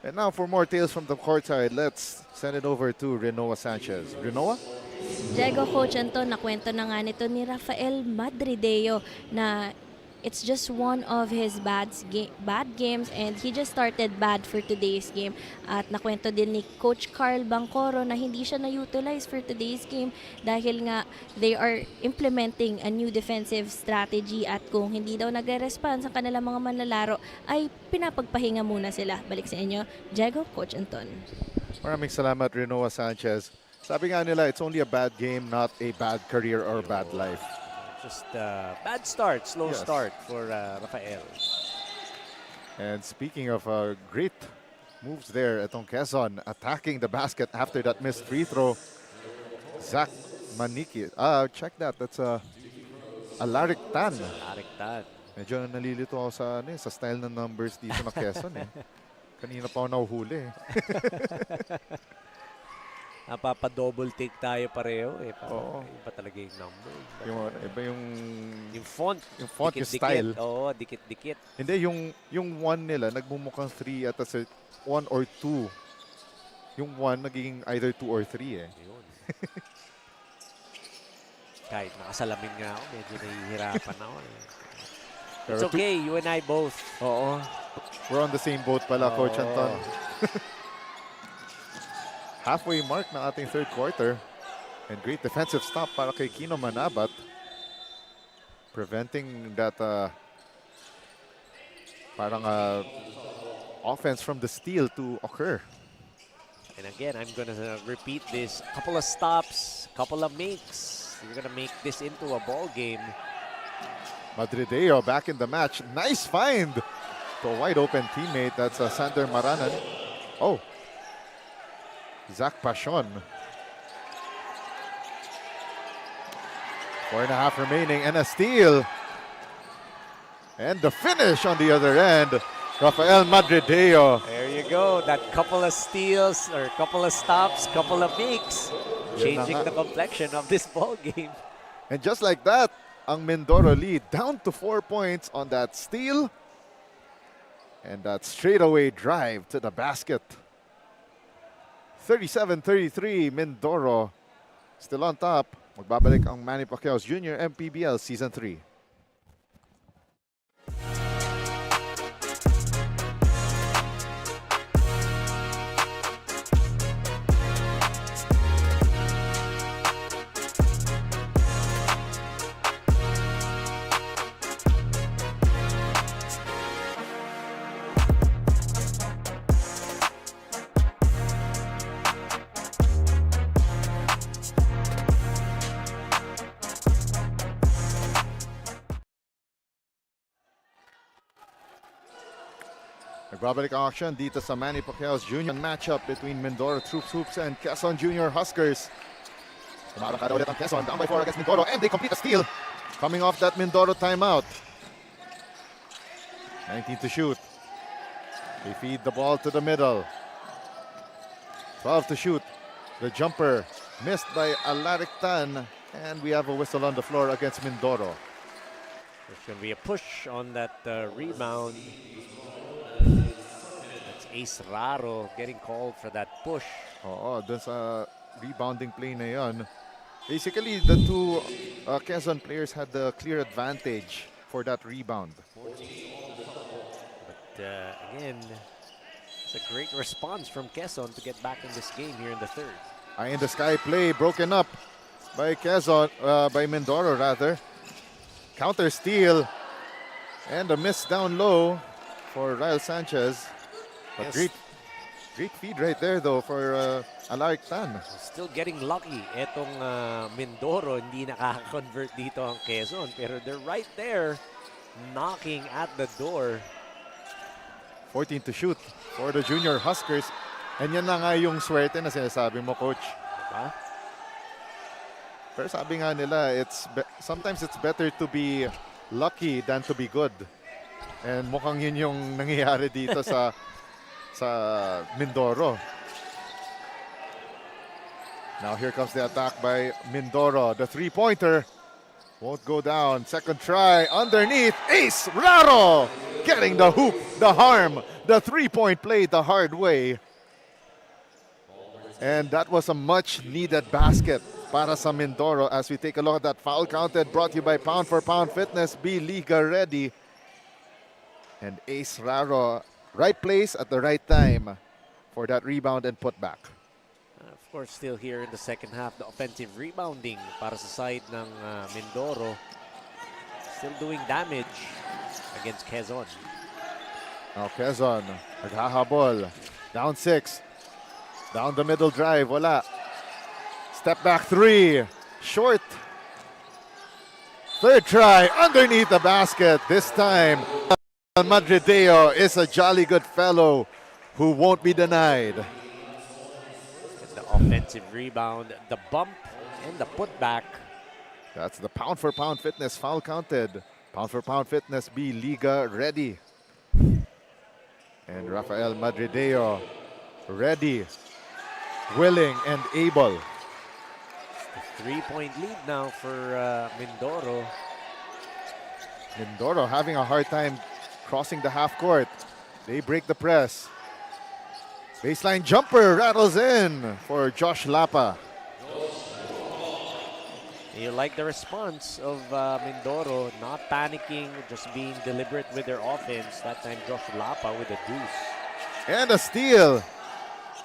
And now for more tales from the courtside, let's send it over to Renoa Sanchez. Renoa? Diego, Coach Anton, nakwento na nga nito ni Rafael Madrideo na it's just one of his bad games and he just started bad for today's game. At nakwento din ni Coach Carl Bangcoro na hindi siya na-utilize for today's game dahil nga they are implementing a new defensive strategy at kung hindi daw nagre-respond sa kanilang mga manlalaro ay pinapagpahinga muna sila. Balik sa inyo, Diego, Coach Anton. Maraming salamat, Renoa Sanchez. Sabi nga nila, it's only a bad game, not a bad career or bad life. Just bad start, slow Yes. start for Rafael. And speaking of great moves there, itong Quezon attacking the basket after that missed free throw. Zach Maniki. Check that. That's a Alaric Tan. Ariktan. Medyo nalilito ako sa style ng numbers dito na Quezon. Kanina pa ako nahuhuli. Napapa-double take tayo pareho eh. Oo. Iba talaga yung number. Iba yung Yung font, yung dikit-dikit. style. Oo, dikit-dikit. Hindi, yung 1 nila, nagmumukhang 3 at 1 or 2. Yung 1 nagiging either 2 or 3 eh. Ayun. Kahit nakasalamin nga ako, medyo nahihirapan ako eh. Pero It's okay, you and I both. Oo. We're on the same boat pala, Coach Oo. Anton. Halfway mark ng ating third quarter. And great defensive stop para kay Kino Manabat. Preventing that offense from the steal to occur. And again, I'm gonna repeat this. Couple of stops, couple of makes. You're gonna make this into a ball game. Madrideo back in the match. Nice find to a wide open teammate. That's Sander Maranan. Oh. Zach Pashon. 4.5 remaining and a steal. And the finish on the other end. Rafael Madrideo. There you go. That couple of steals or couple of stops, couple of makes. Changing the complexion of this ball game. And just like that, ang Mindoro lead down to 4 points on that steal. And that straightaway drive to the basket. 37-33, Mindoro still on top. Magbabalik ang Manny Pacquiao's Junior MPBL Season 3. Nagbabalik ang action dito sa Manny Pacquiao's Junior matchup between Mindoro Troops Hoops and Quezon Junior Huskers. Tumarakada ulit ang Quezon, down by 4 against Mindoro, and they complete a steal. Coming off that Mindoro timeout. 19 to shoot. They feed the ball to the middle. 12 to shoot. The jumper missed by Alaric Tan, and we have a whistle on the floor against Mindoro. There's going to be a push on that rebound. That's Ace Raro getting called for that push. Oo, dun sa rebounding play na yun. Basically, the two Quezon players had the clear advantage for that rebound. But again, it's a great response from Quezon to get back in this game here in the third. Eye in the sky play broken up by Quezon, by Mindoro rather. Counter steal and a miss down low for Ryle Sanchez. But Yes. great feed right there though for Alaric Tan. Still getting lucky. Etong Mindoro, hindi nakaka-convert dito ang Quezon. Pero they're right there, knocking at the door. 14 to shoot for the Junior Huskers. And yan na nga yung swerte na sinasabi mo, Coach. Diba? Pero sabi nga nila, sometimes it's better to be lucky than to be good. And mukhang yun yung nangyayari dito sa Mindoro. Now here comes the attack by Mindoro. The three-pointer won't go down. Second try underneath. Ace Raro getting the hoop, the harm, the three-point play the hard way. And that was a much-needed basket para sa Mindoro as we take a look at that foul counted, brought to you by Pound for Pound Fitness. Be Liga ready. And Ace Raro, right place at the right time for that rebound and putback. Of course, still here in the second half, the offensive rebounding para sa side ng Mindoro. Still doing damage against Quezon. Now Quezon, naghahabol. Down 6. Down the middle drive, wala. Step back 3, short. Third try, underneath the basket. This time, Madrideo is a jolly good fellow who won't be denied. The offensive rebound, the bump, and the putback. That's the Pound for Pound Fitness foul counted. Pound for Pound Fitness, be Liga ready. And Rafael Madrideo ready. willing, and able. 3-point lead now for Mindoro. Mindoro having a hard time crossing the half court. They break the press. Baseline jumper rattles in for Josh Lapa. You like the response of Mindoro, not panicking, just being deliberate with their offense. That time Josh Lapa with a deuce. And a steal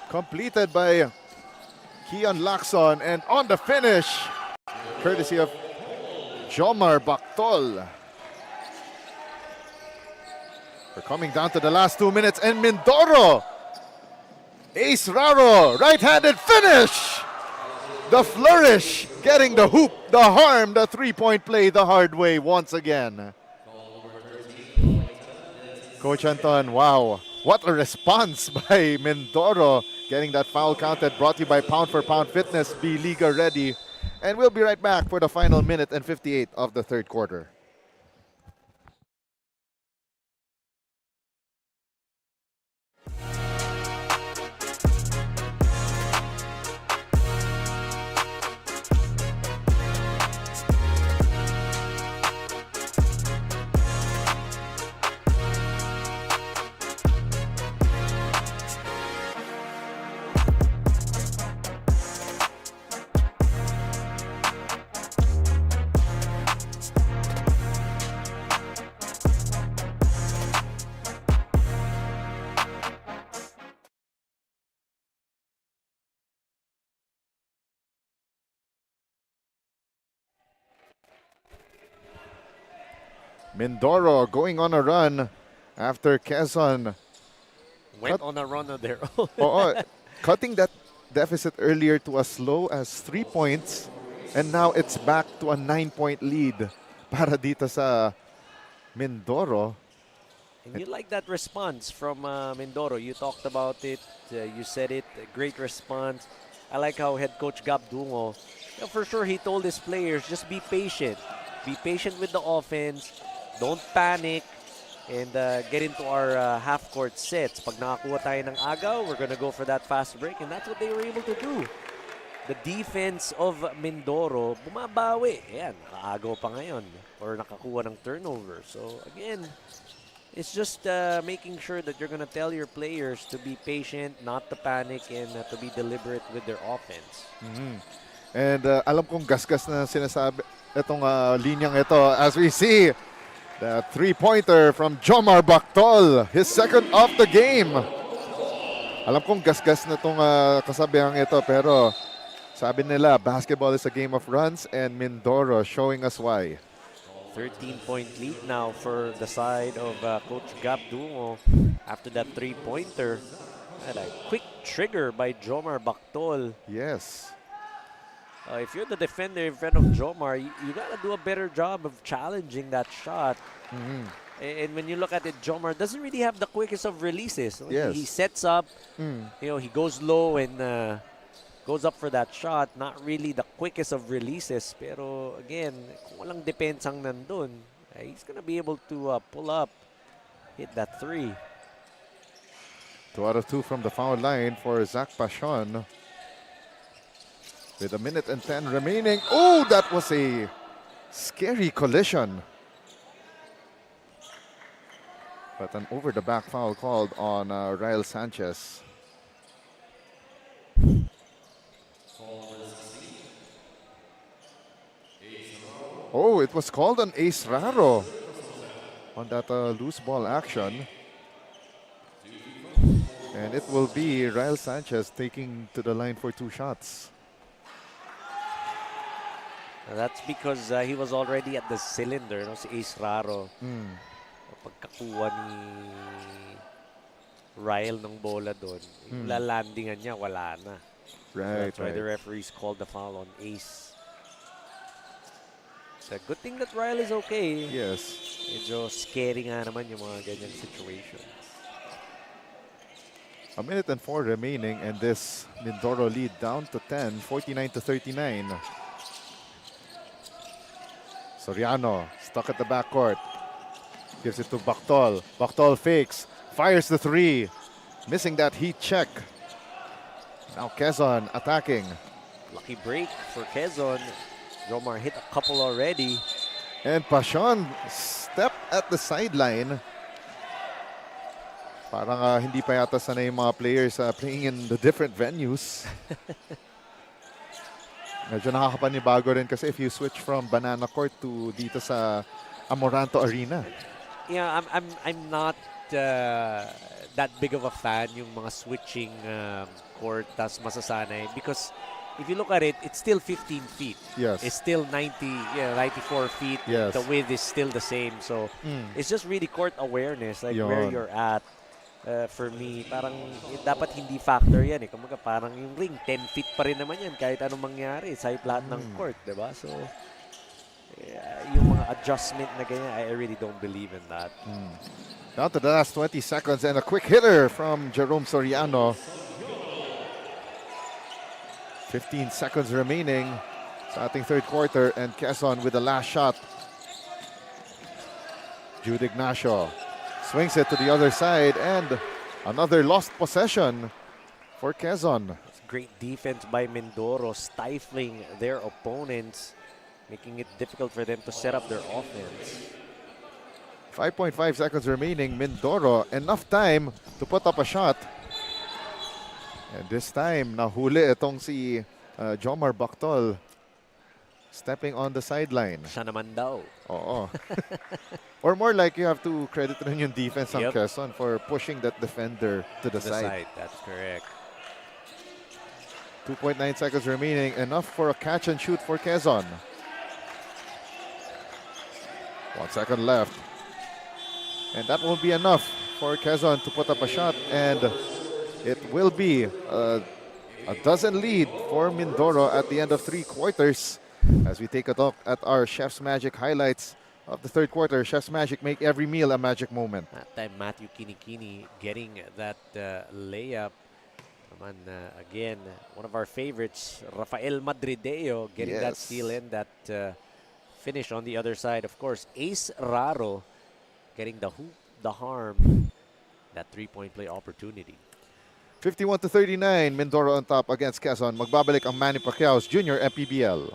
completed by Kian Lacson, and on the finish, courtesy of Jomar Bactol. We're coming down to the last 2 minutes, and Mindoro, Ace Raro, right-handed finish. The flourish, getting the hoop, the harm, the three-point play the hard way once again. Coach Anton, wow, what a response by Mindoro, getting that foul counted, brought to you by Pound for Pound Fitness, be Liga ready. And we'll be right back for the final minute and 58 of the third quarter. Mindoro going on a run after Quezon Went on a run of their own. oo, cutting that deficit earlier to as low as 3 points, and now it's back to a 9-point lead para dito sa Mindoro. And you like that response from Mindoro. You talked about it. You said it. A great response. I like how head coach Gab Dungo, for sure he told his players, just be patient. Be patient with the offense. Don't panic. And get into our half-court sets. Pag nakakuha tayo ng agaw, we're gonna go for that fast break. And that's what they were able to do. The defense of Mindoro, bumabawi. Ayan, nakaagaw pa ngayon. Or nakakuha ng turnover. So, again, it's just making sure that you're gonna tell your players to be patient, not to panic, and to be deliberate with their offense. And alam kong gasgas na sinasabi itong linyang ito as we see the three-pointer from Jomar Bactol, his second of the game. Alam kong gasgas na itong kasabihang ito, pero sabi nila, basketball is a game of runs, and Mindoro showing us why. 13-point lead now for the side of Coach Gab Dungo after that three-pointer. And a quick trigger by Jomar Bactol. Yes. If you're the defender in front of Jomar, you gotta do a better job of challenging that shot. And when you look at it, Jomar doesn't really have the quickest of releases. Yes. He sets up, he goes low and goes up for that shot. Not really the quickest of releases. Pero again, kung walang depensang nandun, he's gonna be able to pull up, hit that three. 2 out of 2 from the foul line for Zach Pashon. With a minute and 10 remaining. Oh, that was a scary collision. But an over-the-back foul called on Ryle Sanchez. Oh, it was called on Ace Raro on that loose ball action. And it will be Ryle Sanchez taking to the line for 2 shots. That's because he was already at the cylinder, no? Si Ace Raro. Pagkakuha ni Ryle ng bola doon, lalandingan niya, wala na. Right, That's why the referees called the foul on Ace. It's a good thing that Ryle is okay. Yes. Medyo scary nga naman yung mga ganyan situation. A minute and 4 remaining, and this Mindoro lead down to 10, 49-39. Soriano stuck at the backcourt. Gives it to Bactol. Bactol fakes, fires the three, missing that heat check. Now Quezon attacking. Lucky break for Quezon. Jomar hit a couple already. And Passion stepped at the sideline. Parang hindi pa yata sanay yung mga players playing in the different venues. Medyo nakakapanibago rin kasi if you switch from Banana Court to dito sa Amoranto Arena. Yeah, I'm not that big of a fan yung mga switching court tas masasanay because if you look at it, it's still 15 feet. Yes. It's still 94 feet. Yes. The width is still the same. So it's just really court awareness, like Yun. where you're at. For me, parang dapat hindi factor yan eh. Kumaga parang yung ring, 10 feet pa rin naman yan kahit anong mangyari. Side lahat ng court, diba? So, yung mga adjustment na ganyan, I really don't believe in that. Down to the last 20 seconds and a quick hitter from Jerome Soriano. 15 seconds remaining sa ating third quarter and Quezon with the last shot. Jude Ignacio swings it to the other side and another lost possession for Quezon. Great defense by Mindoro, stifling their opponents, making it difficult for them to set up their offense. 5.5 seconds remaining. Mindoro, enough time to put up a shot. And this time, nahuli itong si Jomar Bactol stepping on the sideline. Siya naman daw. Oo. Or more like you have to credit rin yung defense ng Yep. Quezon for pushing that defender to the side. That's correct. 2.9 seconds remaining. Enough for a catch and shoot for Quezon. 1 second left. And that won't be enough for Quezon to put up a shot. And it will be a dozen lead for Mindoro at the end of 3 quarters. As we take a look at our Chef's Magic highlights of the third quarter. Chef's Magic, make every meal a magic moment. That time, Matthew Kinikini getting that layup. Naman, again, one of our favorites, Rafael Madrideo, getting that Yes. steal and that finish on the other side. Of course, Ace Raro getting the hoop, the harm, that three-point play opportunity. 51-39, Mindoro on top against Quezon. Magbabalik ang Manny Pacquiao's Junior MPBL.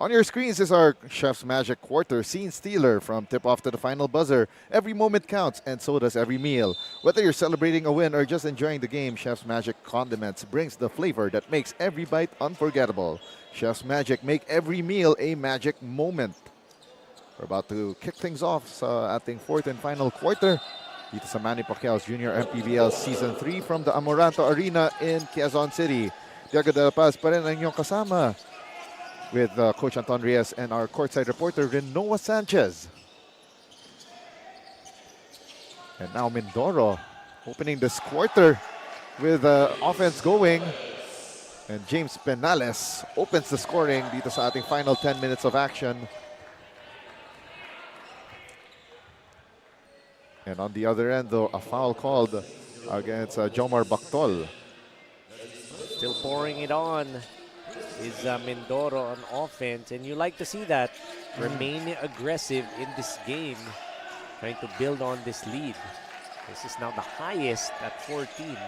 On your screens is our Chef's Magic Quarter Scene Stealer from tip-off to the final buzzer. Every moment counts, and so does every meal. Whether you're celebrating a win or just enjoying the game, Chef's Magic Condiments brings the flavor that makes every bite unforgettable. Chef's Magic, make every meal a magic moment. We're about to kick things off sa ating fourth and final quarter dito sa Manny Pacquiao's Junior MPBL Season 3 from the Amoranto Arena in Quezon City. Diego de la Paz pa rin ang inyong kasama with Coach Anton Reyes and our courtside reporter, Renoa Sanchez. And now Mindoro opening this quarter with offense going. And James Penales opens the scoring dito sa ating final 10 minutes of action. And on the other end, though, a foul called against Jomar Bactol. Still pouring it on is Mindoro on offense, and you like to see that. Remain aggressive in this game, trying to build on this lead. This is now the highest at 14.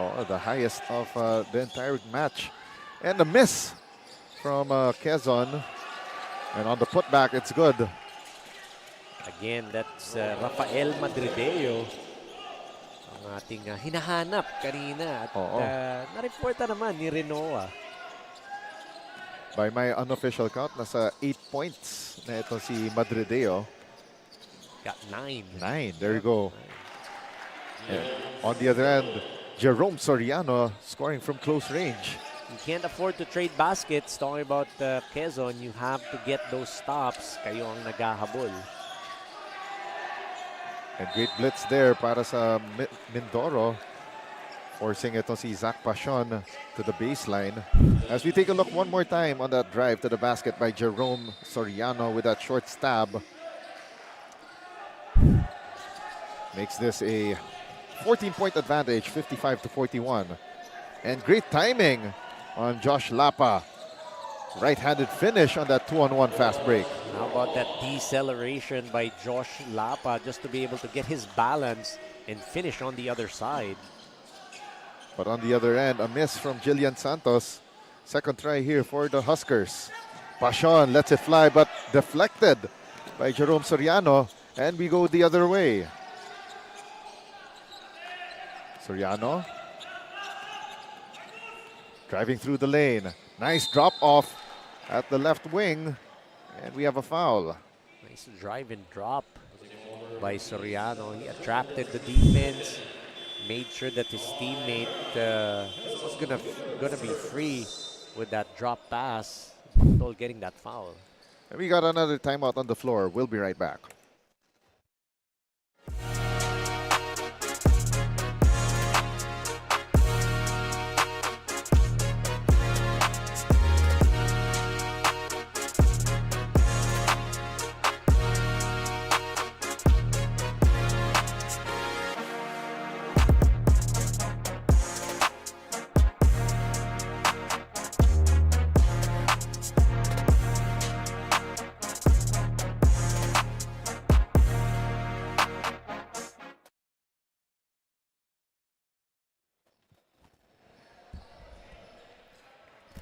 Oh, the highest of the entire match. And a miss from Quezon. And on the putback, it's good. Again, that's Rafael Madrideo, ang ating hinahanap kanina. At na-reporta naman ni Renoa. By my unofficial count, nasa 8 points na ito si Madrideo. Got 9. 9, there you go. And on the other end, Jerome Soriano scoring from close range. You can't afford to trade baskets. Talking about Quezon, you have to get those stops. Kayo ang naghahabol. And great blitz there para sa Mindoro. Forcing ito si Zach Pasion to the baseline. As we take a look one more time on that drive to the basket by Jerome Soriano with that short stab. Makes this a 14-point advantage, 55-41. And great timing on Josh Lapa. Right-handed finish on that 2-on-1 fast break. How about that deceleration by Josh Lapa just to be able to get his balance and finish on the other side. But on the other end, a miss from Jillian Santos. Second try here for the Huskers. Pasion lets it fly, but deflected by Jerome Soriano. And we go the other way. Soriano driving through the lane. Nice drop off at the left wing. And we have a foul. Nice drive and drop by Soriano. He attracted the defense, made sure that his teammate was gonna be free with that drop pass. Still getting that foul. And we got another timeout on the floor. We'll be right back.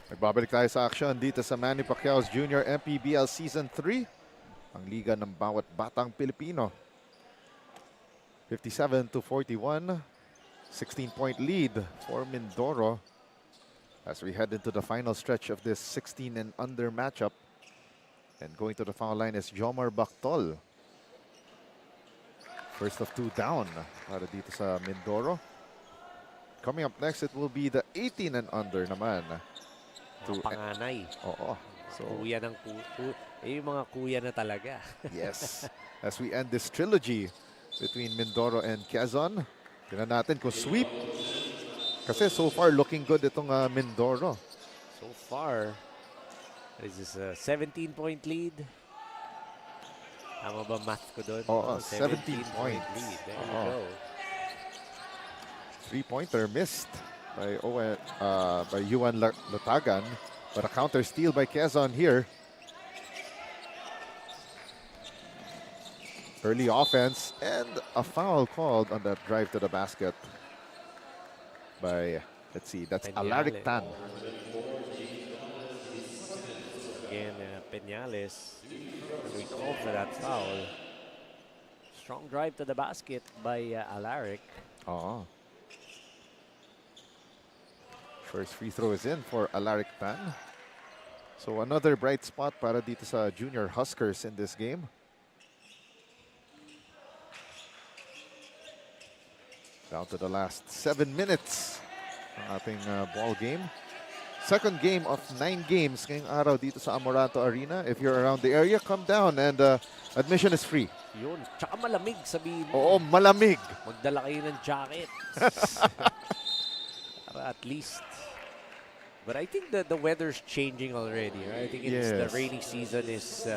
Nagbabalik tayo sa action dito sa Manny Pacquiao's Junior MPBL Season 3. Ang liga ng bawat batang Pilipino. 57-41. 16-point lead for Mindoro as we head into the final stretch of this 16 and under matchup. And going to the foul line is Jomar Bactol. First of two down para dito sa Mindoro. Coming up next, it will be the 18 and under naman. Mga panganay. Oo. So, Kuya ng yung mga kuya na talaga. yes. As we end this trilogy between Mindoro and Quezon, tingnan natin kung sweep. Kasi so far looking good itong Mindoro. So far, this is a 17-point lead. Tama ba math ko doon? Oo, 17 points. lead. There you go. Three-pointer missed by Yuan Latagan, but a counter steal by Quezon here. Early offense and a foul called on that drive to the basket by, let's see, that's Alaric Tan. Again, Peñales recalled for that foul. Strong drive to the basket by Alaric. Oo. First free throw is in for Alaric Tan. So another bright spot para dito sa Junior Huskers in this game. Down to the last 7 minutes ng ating ball game. Second game of 9 games ngayong araw dito sa Amoranto Arena. If you're around the area, come down and admission is free. Yun. Tsaka malamig, sabihin mo. Oo, malamig. Magdala kayo ng jacket. Para at least. But I think that the weather's changing already. Right? I think it's the Yes. rainy season is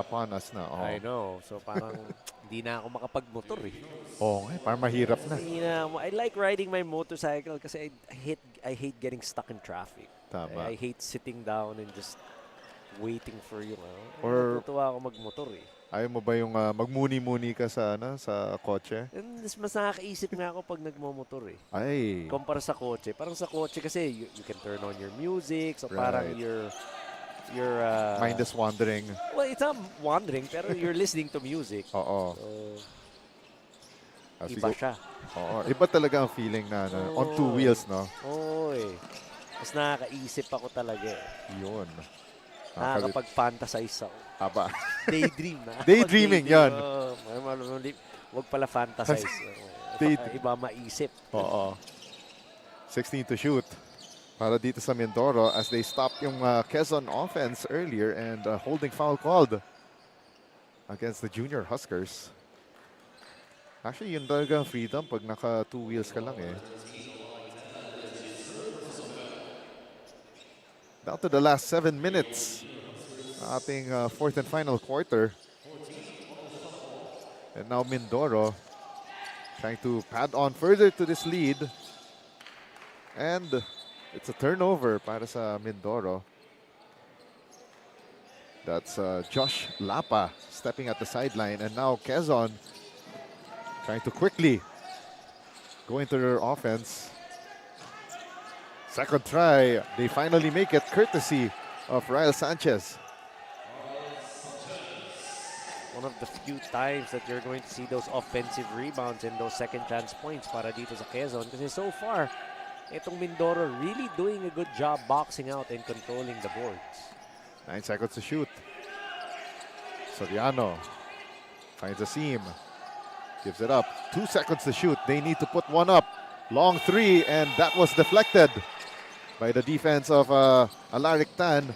Upon us na. I know. So parang hindi na ako makapagmotor eh. Oo, parang mahirap na. Hindi na, I like riding my motorcycle kasi I hate getting stuck in traffic. Tama. I hate sitting down and just waiting for yung Or- natutuwa ako magmotor eh. Ayaw mo ba yung magmuni-muni ka sa kotse? And mas nakakaisip nga ako pag nagmomotor eh. Ay. Kumpara sa kotse. Parang sa kotse kasi you can turn on your music. So parang Right. you're Mind is wandering. well, it's not wandering pero you're listening to music. Oo. So, As we iba go- siya. Oo. Iba talaga ang feeling na on two wheels, no? Oo eh. Mas nakakaisip ako talaga eh. Yun. Nakakapag-fantasize ako. Aba. Daydream na. Daydreaming, yan. Huwag pala fantasize. Daydream. Iba maisip. Oo. 16 to shoot para dito sa Mindoro as they stop yung Quezon offense earlier and holding foul called against the Junior Huskers. Actually, yun talaga ang freedom pag naka two wheels ka lang eh. Down to the last 7 minutes. Ating fourth and final quarter. And now Mindoro trying to pad on further to this lead. And it's a turnover para sa Mindoro. That's Josh Lapa stepping at the sideline. And now Quezon trying to quickly go into their offense. Second try, they finally make it courtesy of Ryle Sanchez. One of the few times that you're going to see those offensive rebounds and those second chance points para dito sa Quezon. Kasi so far, itong Mindoro really doing a good job boxing out and controlling the boards. 9 seconds to shoot. Soriano finds a seam. Gives it up. 2 seconds to shoot. They need to put one up. Long three, and that was deflected by the defense of Alaric Tan.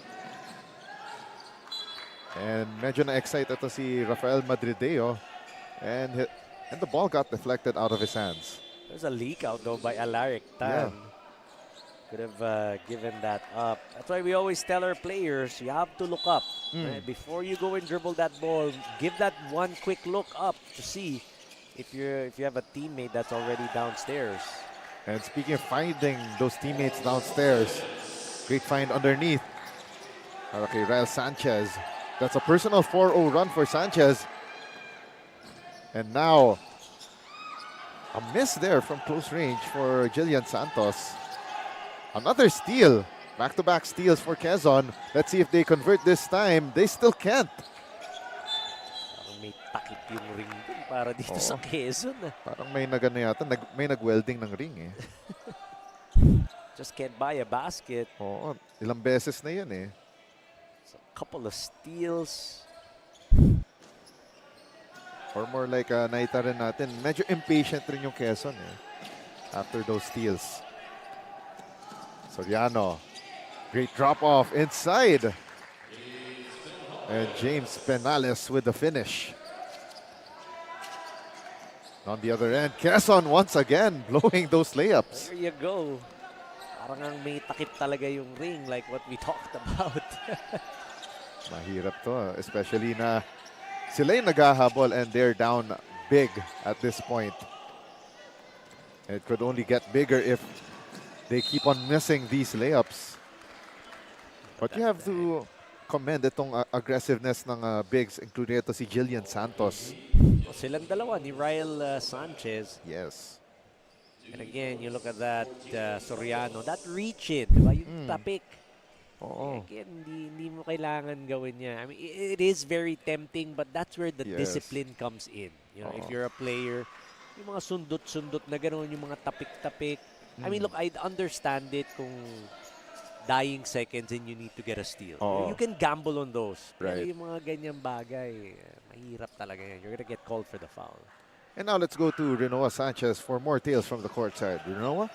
And medyo na-excite ito si Rafael Madrideo. And the ball got deflected out of his hands. There's a leak out though by Alaric Tan. Could have given that up. That's why we always tell our players, you have to look up. Right? Before you go and dribble that ball, give that one quick look up to see if you have a teammate that's already downstairs. And speaking of finding those teammates downstairs, great find underneath. Okay, Ryle Sanchez. That's a personal 4-0 run for Sanchez. And now, a miss there from close range for Jillian Santos. Another steal. Back-to-back steals for Quezon. Let's see if they convert this time. They still can't. Parang may takip yung ring dun para dito sa Quezon. Parang may nagano yata, may nag-welding ng ring eh. Just can't buy a basket. Oo, ilang beses na yan eh. So, a couple of steals. Or more like naita rin natin, medyo impatient rin yung Quezon eh. After those steals. Soriano. Great drop off inside. And James Penales with the finish. On the other end, Quezon once again blowing those layups. There you go. Parang ang may takip talaga yung ring like what we talked about. Mahirap to, especially na sila yung naghahabol and they're down big at this point. It could only get bigger if they keep on missing these layups. But you have to commend itong aggressiveness ng bigs, including ito si Jillian Santos. Silang dalawa ni Ryle Sanchez. Yes. And again, you look at that Soriano, that reach-in, diba? Yung tapik. Oo. Again, hindi mo kailangan gawin niya. I mean, it is very tempting, but that's where the discipline comes in. You know, if you're a player, yung mga sundot-sundot na gano'n, yung mga tapik-tapik. I mean, look, I'd understand it kung dying seconds and you need to get a steal. You can gamble on those. Pero Right. yung mga ganyang bagay, mahirap talaga yan. You're gonna get called for the foul. And now let's go to Renoa Sanchez for more tales from the court side. Renoa?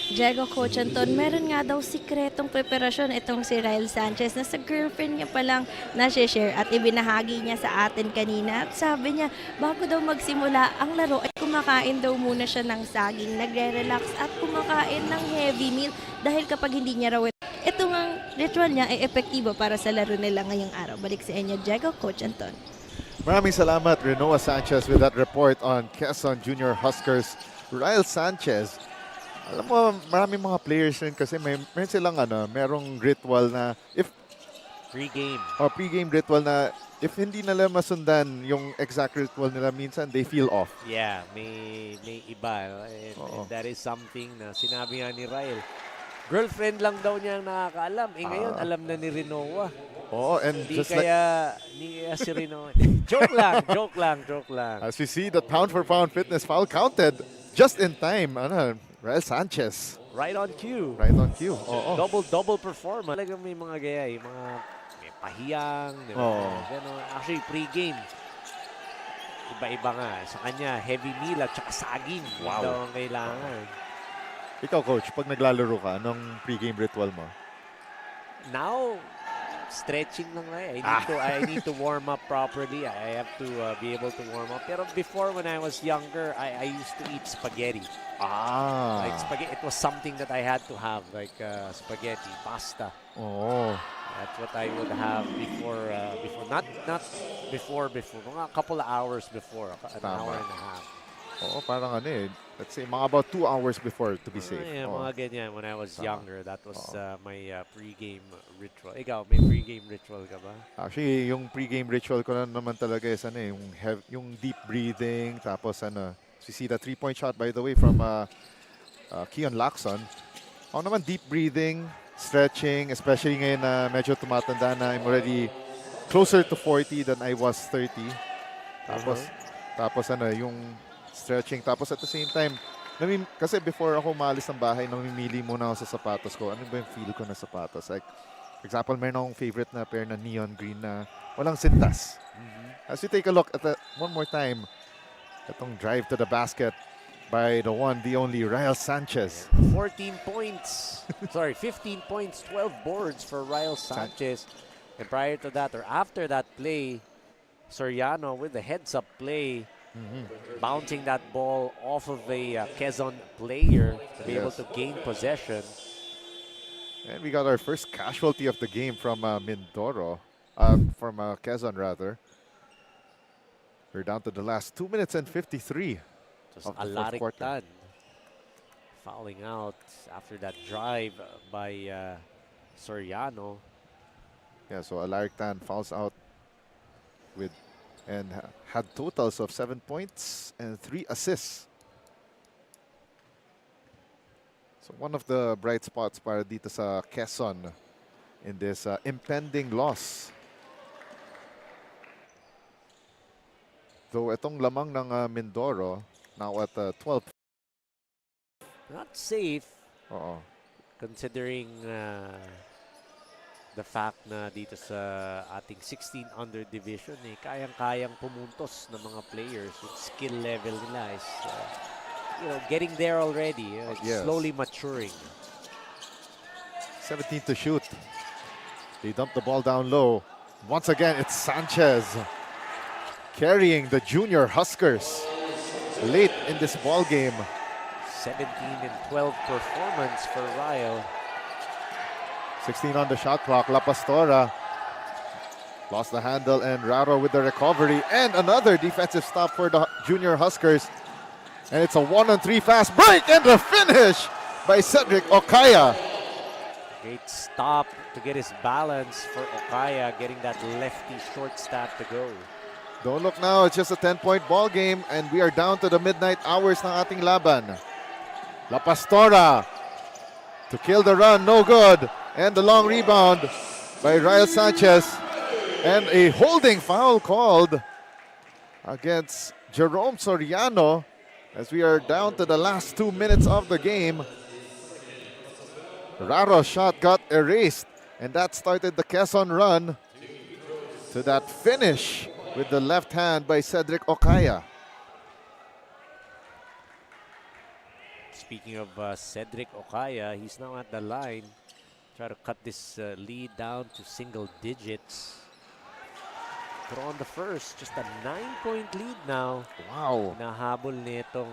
Diego, Coach Anton, meron nga daw sikretong preparasyon itong si Ryle Sanchez na sa girlfriend niya palang nasi-share at ibinahagi niya sa atin kanina. At sabi niya, bago daw magsimula ang laro ay kumakain daw muna siya ng saging, nagre-relax at kumakain ng heavy meal dahil kapag hindi niya raw ito ngang ritual niya ay epektibo para sa laro nila ngayong araw. Balik sa inyo, Diego, Coach Anton. Maraming salamat, Renoa Sanchez, with that report on Quezon Junior Huskers. Ryle Sanchez. Alam mo, maraming mga players rin kasi meron silang merong ritual na if Pre-game. pre-game ritual na if hindi nila masundan yung exact ritual nila, minsan they feel off. Yeah, may iba. And that is something na sinabi nga ni Ryle. Girlfriend lang daw niya ang nakakaalam. Ngayon, alam na ni Renoa. Oo, and Hindi just kaya ni si Renoa. joke lang. as we see that pound for pound fitness foul counted just in time. Ryle Sanchez. Right on cue. Right on cue. Oo. Double performance. Talagang may mga gaya, mga may pahiyang, di ba? Ganon. Actually, pre-game. Iba-iba nga. Sa kanya, heavy meal at saka saging. Wow. Daw ang kailangan. Ikaw, Coach, pag naglalaro ka, anong pre-game ritual mo? Now, stretching lang I need to warm up properly. I have to be able to warm up. Pero before, when I was younger, I used to eat spaghetti. Like spaghetti, it was something that I had to have, like spaghetti, pasta. Oh. That's what I would have before, not before, mga couple of hours before, an Tama. hour and a half. Oo, parang ano eh. Let's say, mga about 2 hours before to be safe. Yeah, Oo. mga ganyan. When I was Tama. younger, that was my pre-game ritual. Ikaw, may pre-game ritual ka ba? Actually, yung pre-game ritual ko na naman talaga is ano eh, yung deep breathing, tapos ano, you see the 3-point shot by the way from Keon Lacson. Ako naman deep breathing, stretching, especially ngayon na medyo tumatanda na, I'm already closer to 40 than I was 30. Tapos ano, yung stretching. Tapos at the same time, kasi before ako maalis ng bahay, namimili muna ako sa sapatos ko. Ano ba yung feel ko na sapatos? Like, for example, meron akong favorite na pair na neon green na walang sintas. As you take a look at one more time, itong drive to the basket by the one, the only, Ryle Sanchez. 14 points. Sorry, 15 points, 12 boards for Ryle Sanchez. And prior to that, or after that play, Soriano with the heads-up play, bouncing that ball off of a Quezon player to be able to gain possession. And we got our first casualty of the game from Mindoro, from Quezon rather. We're down to the last 2 minutes and 53 Just of the fourth quarter. Alaric Tan fouling out after that drive by Soriano. Yeah, so Alaric Tan fouls out with and had totals of 7 points and 3 assists. So one of the bright spots para dito sa Quezon in this impending loss. Though itong lamang ng Mindoro now at 12. Not safe Oo. considering the fact na dito sa ating 16 under division kayang-kayang pumuntos ng mga players. Yung skill level nila is getting there already. It's Yes. slowly maturing. 17 to shoot. They dump the ball down low. Once again, it's Sanchez carrying the junior Huskers late in this ball game. 17 and 12 performance for Ryle. 16 on the shot clock. La Pastora lost the handle, and Raro with the recovery and another defensive stop for the junior Huskers. And it's a 1-on-3 fast break and the finish by Cedric Okaya. Great stop to get his balance for Okaya, getting that lefty short stop to go. Don't look now, it's just a 10-point ball game and we are down to the midnight hours ng ating laban. La Pastora to kill the run, no good. And the long rebound by Ryle Sanchez. And a holding foul called against Jerome Soriano as we are down to the last 2 minutes of the game. Raro's shot got erased, and that started the Quezon run to that finish with the left hand by Cedric Okaya. Speaking of Cedric Okaya, he's now at the line. Try to cut this lead down to single digits. But on the first, just a 9-point lead now. Wow. Nahabol nitong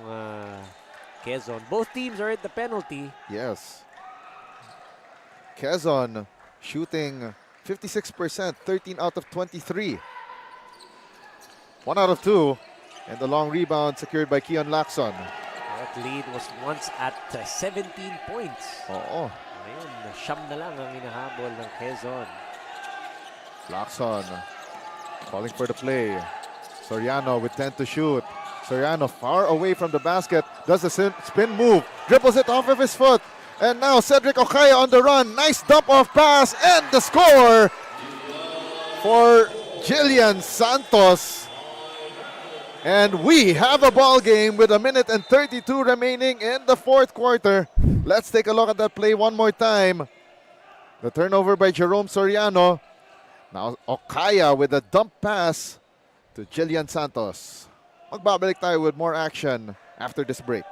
Quezon. Both teams are at the penalty. Yes. Quezon shooting 56%, 13 out of 23. 1 out of 2. And the long rebound secured by Keon Lacson. That lead was once at 17 points. Oo. Ngayon, siyam na lang ang hinahabol ng Quezon. Lacson calling for the play. Soriano with 10 to shoot. Soriano far away from the basket. Does the spin move. Dribbles it off of his foot. And now Cedric Okaya on the run. Nice dump-off pass. And the score for Jillian Santos. And we have a ball game with 1 minute and 32 remaining in the fourth quarter. Let's take a look at that play one more time. The turnover by Jerome Soriano. Now Okaya with a dump pass to Jillian Santos. Magbabalik tayo with more action after this break.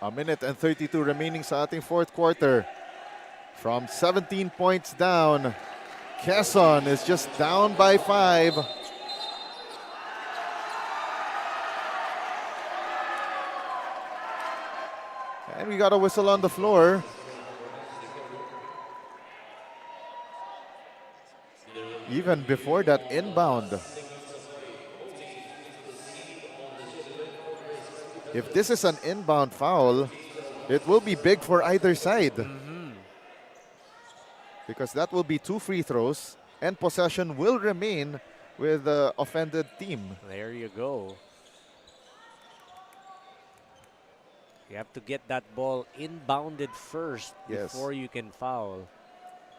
A minute and 32 remaining sa ating fourth quarter. From 17 points down, Quezon is just down by 5. And we got a whistle on the floor. Even before that inbound. If this is an inbound foul, it will be big for either side. Because that will be 2 free throws and possession will remain with the offended team. There you go. You have to get that ball inbounded first before you can foul.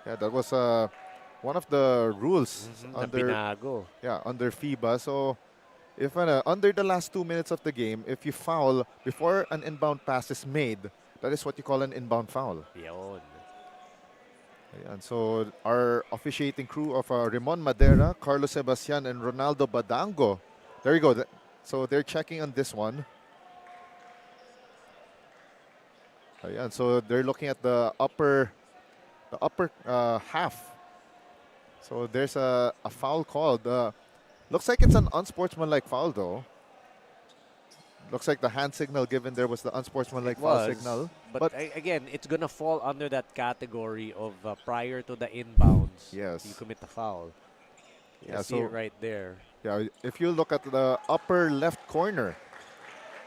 Yeah, that was one of the rules Na binago. under FIBA. So if under the last 2 minutes of the game, if you foul before an inbound pass is made, that is what you call an inbound foul. Yun. And so our officiating crew of Ramon Madera, Carlos Sebastian, and Ronaldo Badango. There you go. So they're checking on this one. Ayan, so they're looking at the upper half. So there's a foul called. Looks like it's an unsportsmanlike foul though. Looks like the hand signal given there was the unsportsmanlike foul signal. But again, it's going to fall under that category of prior to the inbounds. Yes. You commit a foul. Yeah, See it right there. Yeah, if you look at the upper left corner,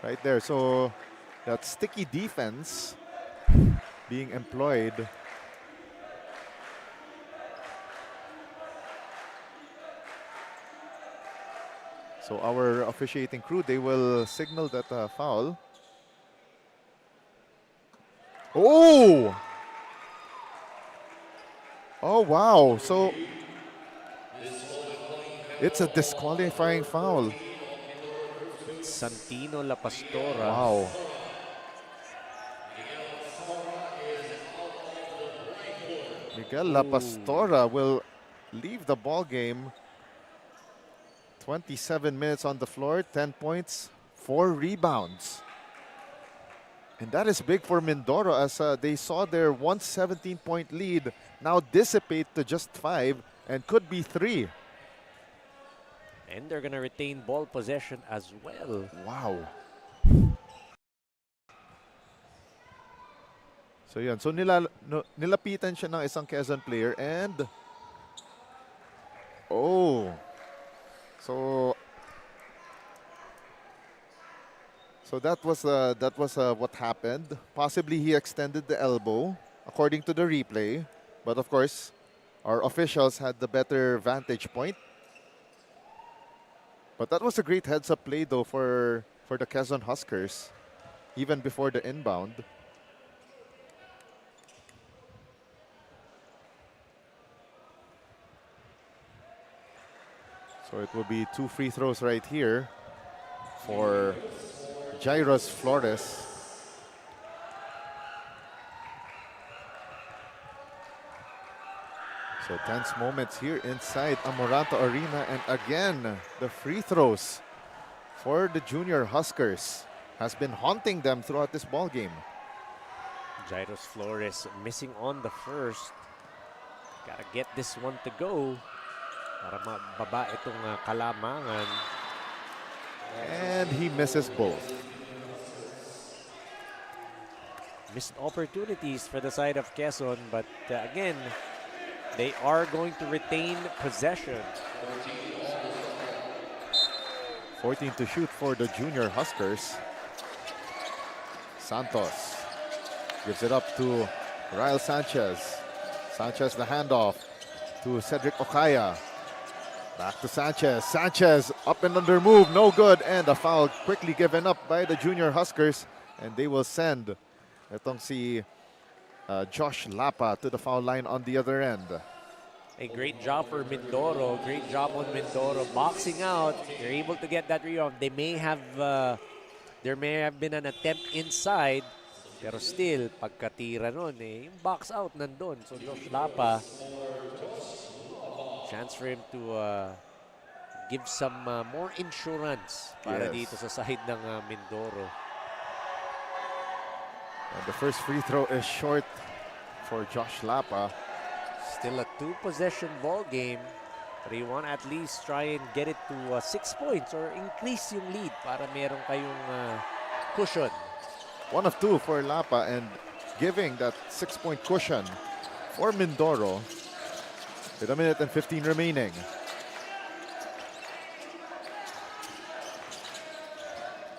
right there. So that sticky defense being employed. So our officiating crew, they will signal that foul. Oh! Oh, wow. So it's a disqualifying foul. Santino La Pastora. Wow. Miguel La Pastora will leave the ball game. 27 minutes on the floor, 10 points, 4 rebounds. And that is big for Mindoro as they saw their 117-point lead now dissipate to just 5 and could be 3. And they're going to retain ball possession as well. Wow. So yan. So nilapitan siya ng isang Quezon player and oh. So that was what happened. Possibly he extended the elbow according to the replay, but of course our officials had the better vantage point. But that was a great heads-up play though for the Quezon Huskers, even before the inbound. So it will be 2 free throws right here for Jairus Flores. So tense moments here inside Amoranto Arena, and again the free throws for the junior Huskers has been haunting them throughout this ball game. Jairus Flores missing on the first. Gotta get this one to go para mababa itong kalamangan. And he misses both. Missed opportunities for the side of Quezon, but again, they are going to retain possession. 14 to shoot for the junior Huskers. Santos gives it up to Ryle Sanchez. Sanchez the handoff to Cedric Okaya. Back to Sanchez. Sanchez up and under move, no good, and a foul quickly given up by the junior Huskers, and they will send itong si Josh Lapa to the foul line on the other end. A great job for Mindoro. Great job on Mindoro. Boxing out. They're able to get that rebound. They may have, there may have been an attempt inside, pero still, pagkatira nun yung box out nandun. So Josh Lapa, chance for him to give some more insurance para dito sa side ng Mindoro. And the first free throw is short for Josh Lapa. Still a 2-possession ball game. But you want to at least try and get it to 6 points or increase yung lead para meron kayong cushion. 1 of 2 for Lapa and giving that 6-point cushion for Mindoro with 1 minute and 15 remaining.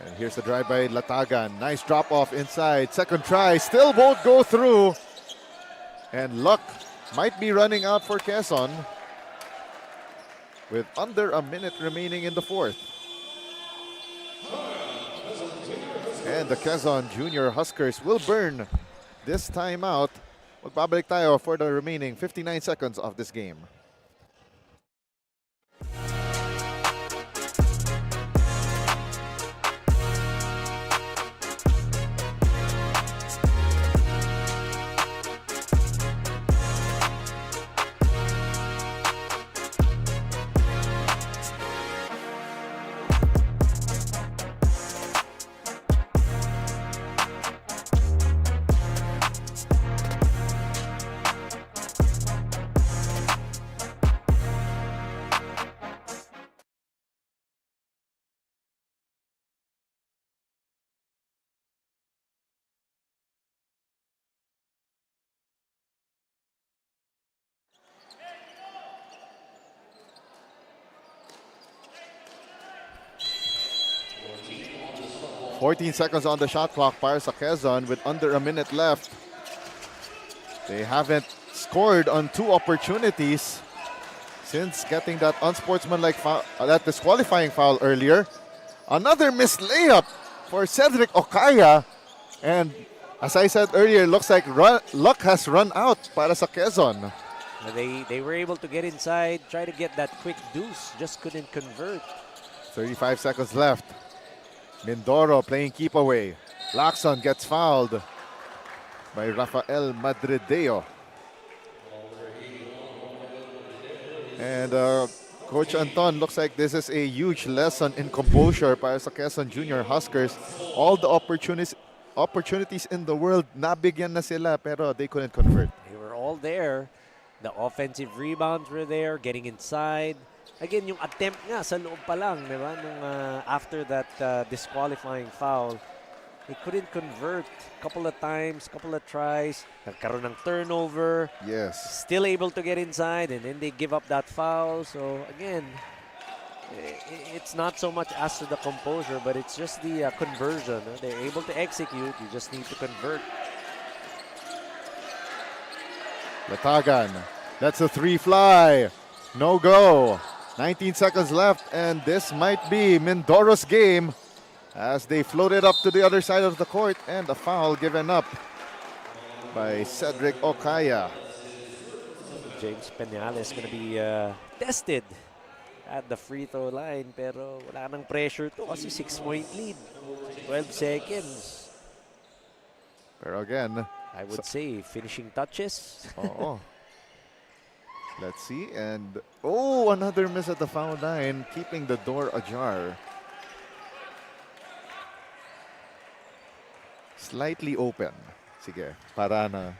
And here's the drive by Latagan. Nice drop off inside. Second try, still won't go through. And luck might be running out for Quezon with under 1 minute remaining in the fourth. And the Quezon Junior Huskers will burn this timeout. Magbabalik tayo for the remaining 59 seconds of this game. .14 seconds on the shot clock para sa Quezon with under 1 minute left. They haven't scored on 2 opportunities since getting that unsportsmanlike foul, that disqualifying foul earlier. Another missed layup for Cedric Okaya. And as I said earlier, looks like luck has run out para sa Quezon. They were able to get inside, try to get that quick deuce, just couldn't convert. 35 seconds left. Mindoro playing keep away. Lacson gets fouled by Rafael Madrideo. And Coach Anton, looks like this is a huge lesson in composure para sa Quezon Junior Huskers. All the opportunities in the world, nabigyan na sila pero they couldn't convert. They were all there. The offensive rebounds were there, getting inside. Again, yung attempt nga sa loob pa lang, di ba? Nung, after that disqualifying foul, they couldn't convert. Couple of times, couple of tries. Nagkaroon ng turnover. Yes. Still able to get inside, and then they give up that foul. So, again, it's not so much as to the composure, but it's just the conversion. They're able to execute. You just need to convert. Latagan lets the 3 fly. No go. 19 seconds left, and this might be Mindoro's game as they floated up to the other side of the court, and a foul given up by Cedric Okaya. James Peñales going to be tested at the free throw line, pero wala nang pressure to kasi 6-point lead. 12 seconds. Pero again, I would say finishing touches. oo. Let's see, and oh, another miss at the foul line, keeping the door ajar. Slightly open. Sige, para na.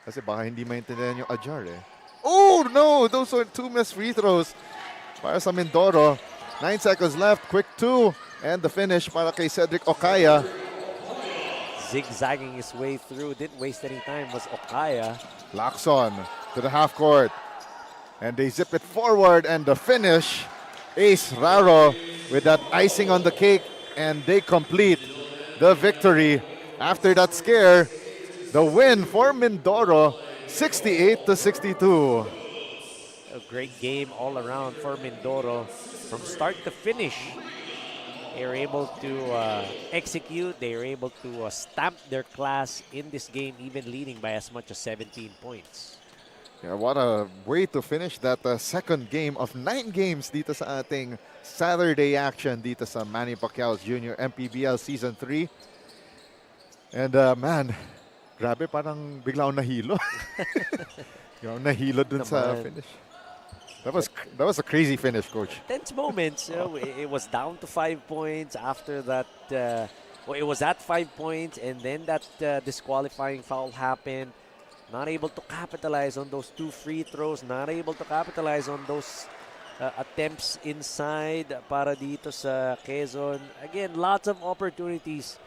Kasi baka hindi maintindihan yung ajar eh. Oh no, those are 2 missed free throws para sa Mindoro. 9 seconds left, quick 2, and the finish para kay Cedric Okaya. Zigzagging his way through, didn't waste any time, was Okaya. Lacson to the half court. And they zip it forward, and the finish, Ace Raro with that icing on the cake, and they complete the victory. After that scare, the win for Mindoro, 68-62. A great game all around for Mindoro from start to finish. They were able to execute. They were able to stamp their class in this game, even leading by as much as 17 points. Yeah, what a way to finish that second game of 9 games dito sa ating Saturday action dito sa Manny Pacquiao's Junior MPBL Season 3. And man, grabe, parang bigla akong nahilo. Bigla akong nahilo dun sa finish. That was a crazy finish, Coach. Tense moments. You know, it was down to 5 points after that Well, it was at 5 points, and then that disqualifying foul happened. Not able to capitalize on those 2 free throws. Not able to capitalize on those attempts inside para dito sa Quezon. Again, lots of opportunities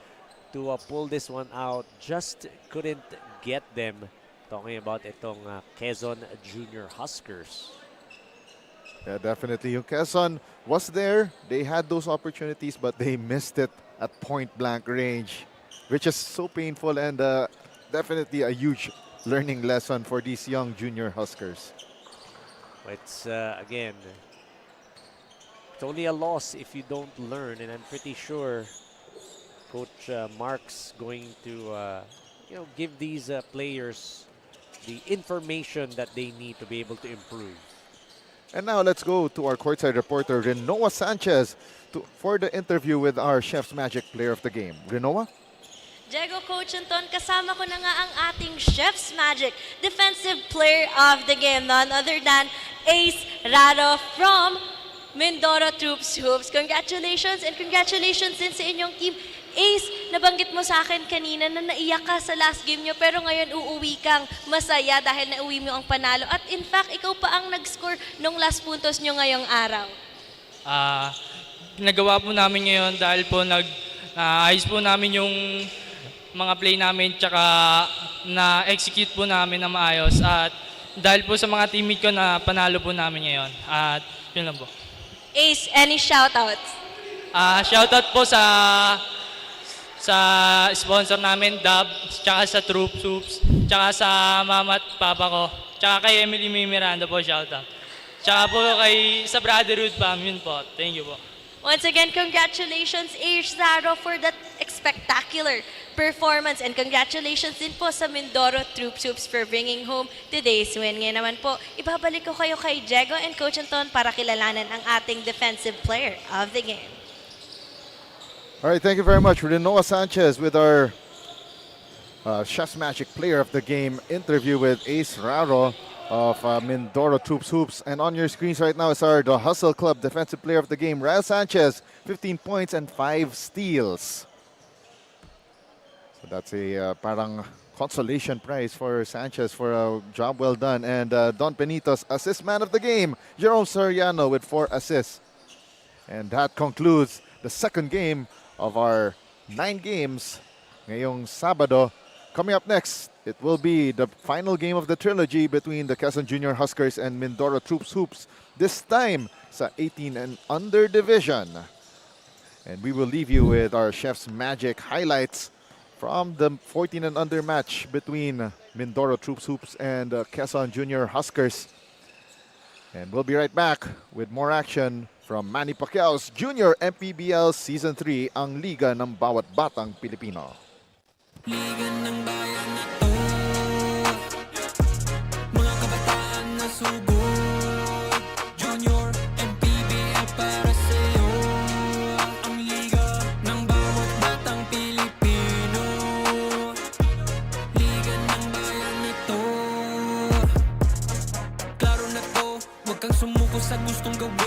to pull this one out. Just couldn't get them. Talking about itong Quezon Junior Huskers. Yeah, definitely. Yung Quezon was there. They had those opportunities, but they missed it at point-blank range, which is so painful and definitely a huge learning lesson for these young junior Huskers. It's, again, it's only a loss if you don't learn, and I'm pretty sure Coach Mark's going to, give these players the information that they need to be able to improve. And now let's go to our courtside reporter, Renoa Sanchez, for the interview with our Chef's Magic Player of the Game. Renoa? Diego, Coach Anton, kasama ko na nga ang ating Chef's Magic Defensive Player of the Game, none other than Ace Raro from Mindoro Troops Hoops. Congratulations and congratulations din sa inyong team. Ace, nabanggit mo sa akin kanina na naiyak ka sa last game nyo pero ngayon uuwi kang masaya dahil nauwi mo ang panalo. At in fact, ikaw pa ang nag-score nung last puntos nyo ngayong araw. Nagawa po namin ngayon dahil po ayos po namin yung mga play namin tsaka na-execute po namin na maayos at dahil po sa mga teammate ko na panalo po namin ngayon at yun lang po. Ace, any shoutouts? Shoutout po sa sponsor namin, Dub, tsaka sa Troop Soups, tsaka sa mama at papa ko, tsaka kay Emily May Miranda po, shoutout. Tsaka po sa Brotherhood Fam, yun po. Thank you po. Once again, congratulations, Ace Raro, for that spectacular performance. And congratulations din po sa Mindoro Troop Soups for bringing home today's win. Ngayon naman po, ibabalik ko kayo kay Diego and Coach Anton para kilalanan ang ating Defensive Player of the Game. All right, thank you very much. Renoa Sanchez with our Chef's Magic Player of the Game interview with Ace Raro of Mindoro Troops Hoops. And on your screens right now is the Hustle Club Defensive Player of the Game, Rael Sanchez, 15 points and 5 steals. So that's a parang consolation prize for Sanchez for a job well done. And Don Benito's Assist Man of the Game, Jerome Soriano with 4 assists. And that concludes the second game of our 9 games ngayong Sabado. Coming up next, it will be the final game of the trilogy between the Quezon Junior Huskers and Mindoro Troops Hoops, this time sa 18 and under division. And we will leave you with our Chef's Magic highlights from the 14 and under match between Mindoro Troops Hoops and Quezon Junior Huskers. And we'll be right back with more action from Manny Pacquiao's Junior MPBL Season 3, ang liga ng bawat batang Pilipino. Liga ng bayan na to, mga kabataan na sugod, Junior MPBL para sa'yo, ang liga ng bawat batang Pilipino. Liga ng bayan na to, klaro na to, huwag kang sumuko sa gustong gawin.